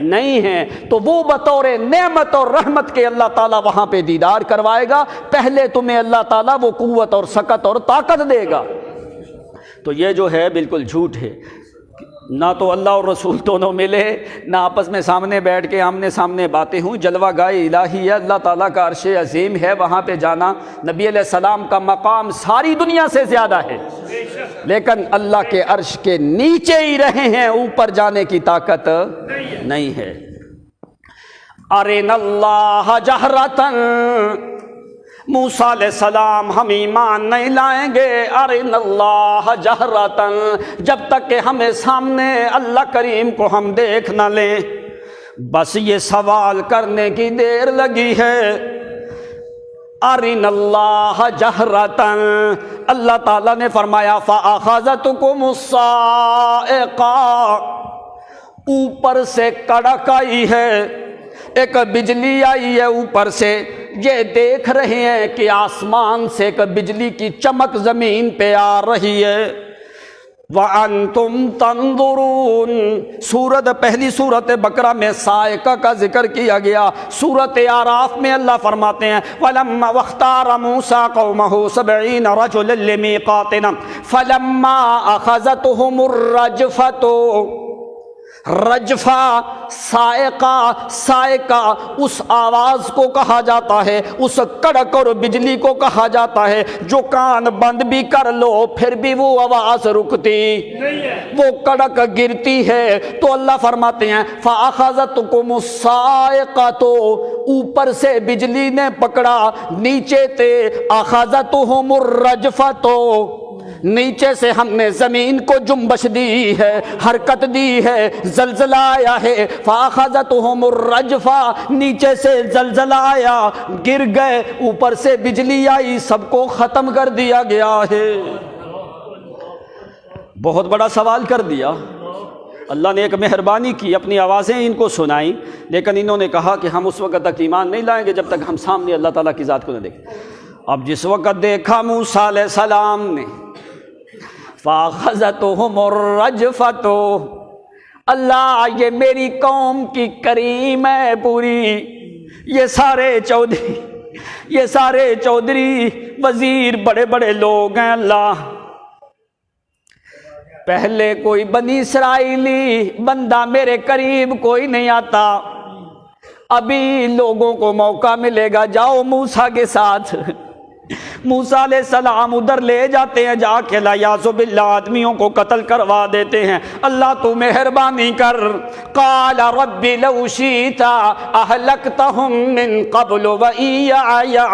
نہیں ہیں، تو وہ بطور نعمت اور رحمت کے اللہ تعالیٰ وہاں پہ دیدار کروائے گا، پہلے تمہیں اللہ تعالیٰ وہ قوت اور سکت اور طاقت دے گا۔ تو یہ جو ہے بالکل جھوٹ ہے۔ نہ تو اللہ اور رسول دونوں ملے، نہ آپس میں سامنے بیٹھ کے آمنے سامنے باتیں ہوں، جلوہ گاہ الہی ہے، اللہ تعالیٰ کا عرش عظیم ہے، وہاں پہ جانا نبی علیہ السلام کا مقام ساری دنیا سے زیادہ ہے، لیکن اللہ کے عرش کے نیچے ہی رہے ہیں، اوپر جانے کی طاقت نہیں ہے۔ ارنا اللہ جہرتن، موسیٰ علیہ السلام ہم ایمان نہیں لائیں گے ارنا اللہ جہرتن، جب تک کہ ہمیں سامنے اللہ کریم کو ہم دیکھ نہ لیں۔ بس یہ سوال کرنے کی دیر لگی ہے، ارنا اللہ جہرتن، اللہ تعالیٰ نے فرمایا فَأَخَذَتْكُمُ الصَّاعِقَةُ، اوپر سے کڑک آئی ہے، ایک بجلی آئی ہے اوپر سے، یہ دیکھ رہے ہیں کہ آسمان سے ایک بجلی کی چمک زمین پہ آ رہی ہے۔ وَأَنْتُمْ تَنْظُرُونَ، پہلی سورت بقرہ میں صاعقہ کا ذکر کیا گیا، سورت اعراف میں اللہ فرماتے ہیں وَلَمَّا وَاخْتَارَ مُوسَىٰ قَوْمَهُ 70 رَجُلًا لِمِيقَاتِنَا فَلَمَّا أَخَذَتْهُمُ الرَّجْفَةُ، رجفہ صاعقہ اس آواز کو کہا جاتا ہے، اس کڑک اور بجلی کو کہا جاتا ہے جو کان بند بھی کر لو پھر بھی وہ آواز رکتی، وہ کڑک گرتی ہے۔ تو اللہ فرماتے ہیں فَأَخَذَتْكُمُ الصَّاعِقَةُ، تو اوپر سے بجلی نے پکڑا، نیچے تھے أَخَذَتْهُمُ الرَّجْفَةُ، نیچے سے ہم نے زمین کو جنبش دی ہے، حرکت دی ہے، زلزلہ آیا ہے۔ فَأَخَذَتْهُمُ الرَّجْفَةُ، نیچے سے زلزلہ آیا، گر گئے، اوپر سے بجلی آئی، سب کو ختم کر دیا گیا ہے۔ بہت بڑا سوال کر دیا، اللہ نے ایک مہربانی کی، اپنی آوازیں ان کو سنائیں، لیکن انہوں نے کہا کہ ہم اس وقت تک ایمان نہیں لائیں گے جب تک ہم سامنے اللہ تعالیٰ کی ذات کو نہ دیکھیں۔ اب جس وقت دیکھا موسیٰ علیہ السلام نے فَأَخَذَتْهُمُ الرَّجْفَةُ، اللہ یہ میری قوم کی کریم ہے پوری، یہ سارے چودھری وزیر بڑے بڑے لوگ ہیں اللہ، پہلے کوئی بنی اسرائیلی بندہ میرے قریب کوئی نہیں آتا، ابھی لوگوں کو موقع ملے گا، جاؤ موسیٰ کے ساتھ۔ موسیٰ علیہ السلام ادھر لے جاتے ہیں، جا کے لا باللہ آدمیوں کو قتل کروا دیتے ہیں۔ اللہ تو مہربانی کر، قال رب لو شئت اہلکتہم من قبل وإیایا،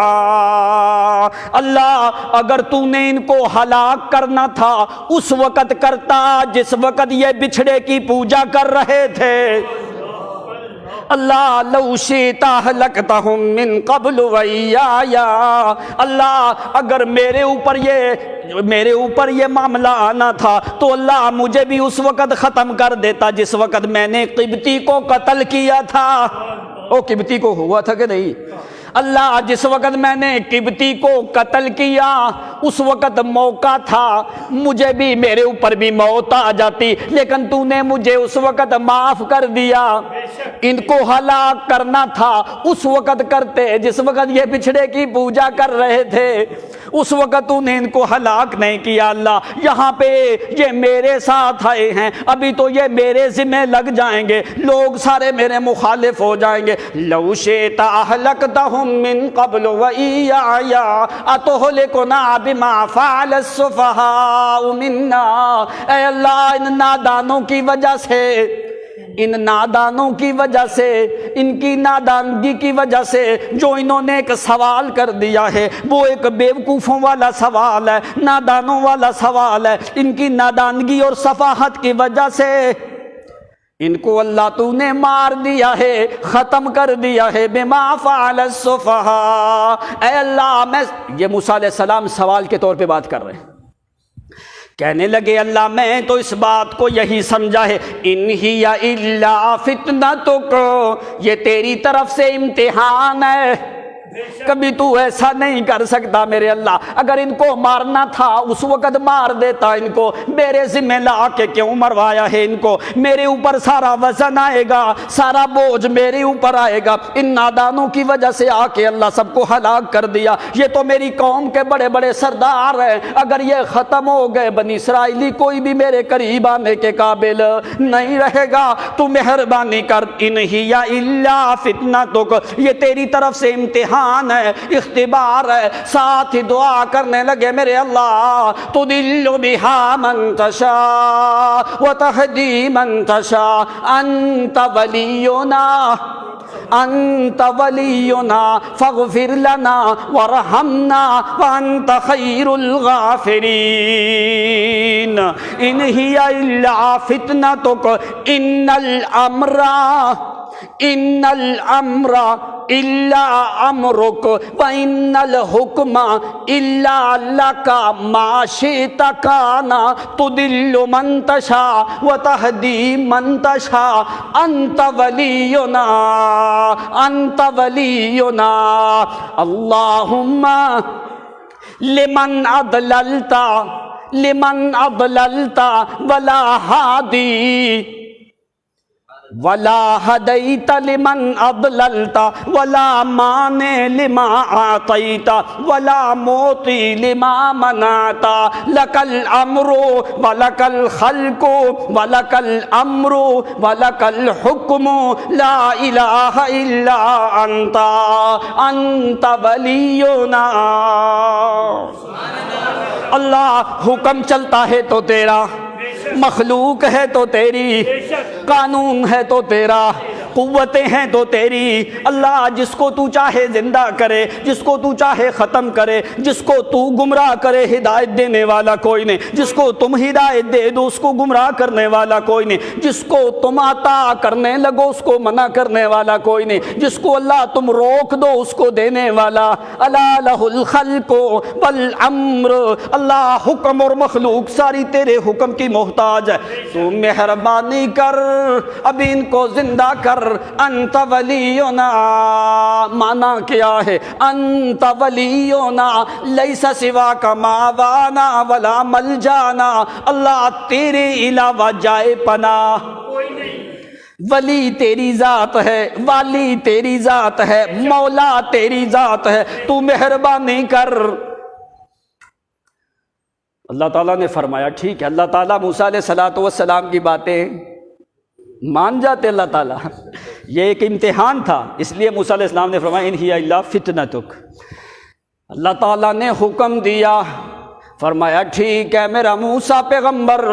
اللہ اگر تو نے ان کو ہلاک کرنا تھا اس وقت کرتا جس وقت یہ بچھڑے کی پوجا کر رہے تھے۔ اللہ لو شئت اہلکتہم من قبل وإیایا، اللہ اگر میرے اوپر یہ معاملہ آنا تھا تو اللہ مجھے بھی اس وقت ختم کر دیتا جس وقت میں نے قبطی کو قتل کیا تھا۔ او قبطی کو ہوا تھا کہ نہیں؟ اللہ جس وقت میں نے قبطی کو قتل کیا اس وقت موقع تھا، مجھے بھی میرے اوپر بھی موت آ جاتی، لیکن تو نے مجھے اس وقت معاف کر دیا۔ ان کو ہلاک کرنا تھا اس وقت کرتے جس وقت یہ بچھڑے کی پوجا کر رہے تھے، اس وقت تو نے ان کو ہلاک نہیں کیا۔ اللہ یہاں پہ یہ میرے ساتھ آئے ہیں، ابھی تو یہ میرے ذمہ لگ جائیں گے، لوگ سارے میرے مخالف ہو جائیں گے۔ لو شئت اہلکتہم من قبل وإیایا اتہلکنا بما فعل السفہاء منا، اے اللہ ان نادانوں کی وجہ سے، ان کی نادانگی کی وجہ سے جو انہوں نے ایک سوال کر دیا ہے، وہ ایک بیوقوفوں والا سوال ہے، نادانوں والا سوال ہے، ان کی نادانگی اور سفاہت کی وجہ سے ان کو اللہ تو نے مار دیا ہے، ختم کر دیا ہے۔ بما فعل السفہاء، اے اللہ یہ موسیٰ علیہ السلام سوال کے طور پہ بات کر رہے ہیں، کہنے لگے اللہ میں تو اس بات کو یہی سمجھا ہے، ان ہی الا فتنتک، یہ تیری طرف سے امتحان ہے، کبھی تو ایسا نہیں کر سکتا میرے اللہ، اگر ان کو مارنا تھا اس وقت مار دیتا ان کو، میرے ذمہ لا کے کیوں مروایا ہے ان کو؟ میرے اوپر سارا وزن آئے گا، سارا بوجھ میرے اوپر آئے گا، ان نادانوں کی وجہ سے آ کے اللہ سب کو ہلاک کر دیا۔ یہ تو میری قوم کے بڑے بڑے سردار ہیں، اگر یہ ختم ہو گئے بنی اسرائیلی کوئی بھی میرے قریب آنے کے قابل نہیں رہے گا۔ تو مہربانی کر، ان ہی الا فتنتک، یہ تیری طرف سے امتحان ہے، اختبار ہے۔ ساتھ ہی دعا کرنے لگے میرے اللہ، تضل بہا من تشاء وتہدی من تشاء، انت ولینا انت ولینا فاغفر لنا وارحمنا وانت خیر الغافرین۔ ان ہی الا فتنتک ان الامر الا امرک وان الحکم الا لک ما شئت کان تضل من تشاء وتہدی من تشاء، انت ولینا انت ولینا۔ اللہم لمن اضللت ولا ہادی ولا ہدیت لمن اضللت ولا مانع لما اعطیت ولا معطی لما منعت، لک الامر ولک الخلق ولک الامر ولک الحکم لا الہ الا انت، انت ولینا۔ اللہ حکم چلتا ہے تو تیرا، مخلوق ہے تو تیری، قانون ہے تو تیرا، قوتیں ہیں تو تیری۔ اللہ جس کو تو چاہے زندہ کرے، جس کو تو چاہے ختم کرے، جس کو تو گمراہ کرے ہدایت دینے والا کوئی نہیں، جس کو تم ہدایت دے دو اس کو گمراہ کرنے والا کوئی نہیں، جس کو تم عطا کرنے لگو اس کو منع کرنے والا کوئی نہیں، جس کو اللہ تم روک دو اس کو دینے والا۔ الا لہ الخلق والامر، اللہ حکم اور مخلوق ساری تیرے حکم کی محتاج ہے، تو مہربانی کر اب ان کو زندہ کر۔ انت ولینا مانا کیا ہے؟ انت ولینا لیس سواک ماوانا ولا ملجانا، اللہ تیرے علاوہ جائے پناہ ولی تیری ذات ہے، والی تیری ذات ہے، مولا تیری ذات ہے، تو مہربانی کر۔ اللہ تعالیٰ نے فرمایا ٹھیک ہے، اللہ تعالیٰ موسیٰ علیہ السلام کی باتیں مان جاتے اللہ تعالیٰ، یہ ایک امتحان تھا، اس لیے موسیٰ علیہ السلام نے فرمایا ان ہی الا فتنتک۔ اللہ تعالیٰ نے حکم دیا، فرمایا ٹھیک ہے میرا موسیٰ پیغمبر،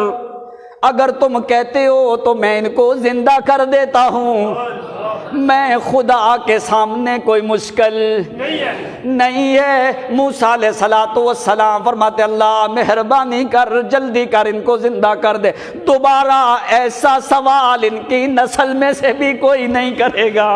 اگر تم کہتے ہو تو میں ان کو زندہ کر دیتا ہوں، میں خدا کے سامنے کوئی مشکل نہیں ہے۔ موسیٰ علیہ السلام فرماتے اللہ مہربانی کر، جلدی کر، ان کو زندہ کر دے، دوبارہ ایسا سوال ان کی نسل میں سے بھی کوئی نہیں کرے گا۔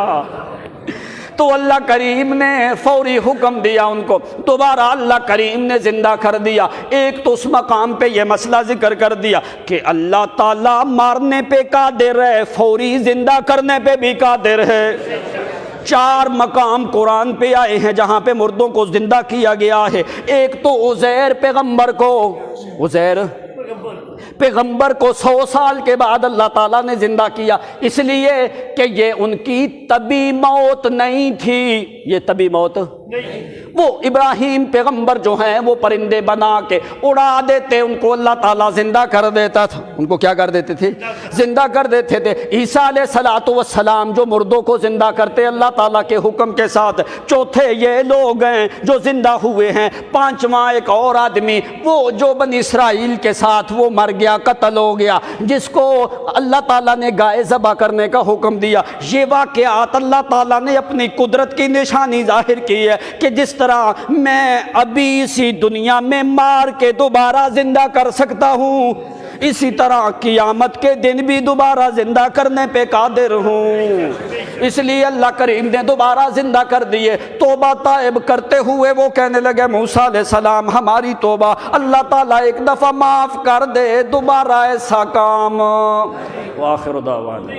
تو اللہ کریم نے فوری حکم دیا ان کو، دوبارہ اللہ کریم نے زندہ کر دیا۔ ایک تو اس مقام پہ یہ مسئلہ ذکر کر دیا کہ اللہ تعالیٰ مارنے پہ قادر ہے، فوری زندہ کرنے پہ بھی قادر ہے۔ 4 مقام قرآن پہ آئے ہیں جہاں پہ مردوں کو زندہ کیا گیا ہے۔ ایک تو عزیر پیغمبر کو، عزیر پیغمبر کو 100 سال کے بعد اللہ تعالیٰ نے زندہ کیا، اس لیے کہ یہ ان کی طبی موت نہیں تھی، یہ طبی موت وہ ابراہیم پیغمبر جو ہیں وہ پرندے بنا کے اڑا دیتے، ان کو اللہ تعالیٰ زندہ کر دیتا تھا، ان کو کیا کر دیتے تھے؟ زندہ کر دیتے تھے۔ عیسیٰ علیہ السلام جو مردوں کو زندہ کرتے اللہ تعالیٰ کے حکم کے ساتھ۔ چوتھے یہ لوگ ہیں جو زندہ ہوئے ہیں۔ 5واں ایک اور آدمی وہ جو بنی اسرائیل کے ساتھ وہ مر گیا، قتل ہو گیا، جس کو اللہ تعالیٰ نے گائے ذبح کرنے کا حکم دیا۔ یہ واقعات اللہ تعالیٰ نے اپنی قدرت کی نشانی ظاہر کی ہے کہ جس طرح میں ابھی اسی دنیا میں مار کے دوبارہ زندہ کر سکتا ہوں، اسی طرح قیامت کے دن بھی دوبارہ زندہ کرنے پہ قادر ہوں۔ اس لیے اللہ کریم نے دوبارہ زندہ کر دیے۔ توبہ طائب کرتے ہوئے وہ کہنے لگے موسیٰ علیہ السلام ہماری توبہ اللہ تعالیٰ ایک دفعہ معاف کر دے، دوبارہ ایسا کام۔ وآخر دعوانا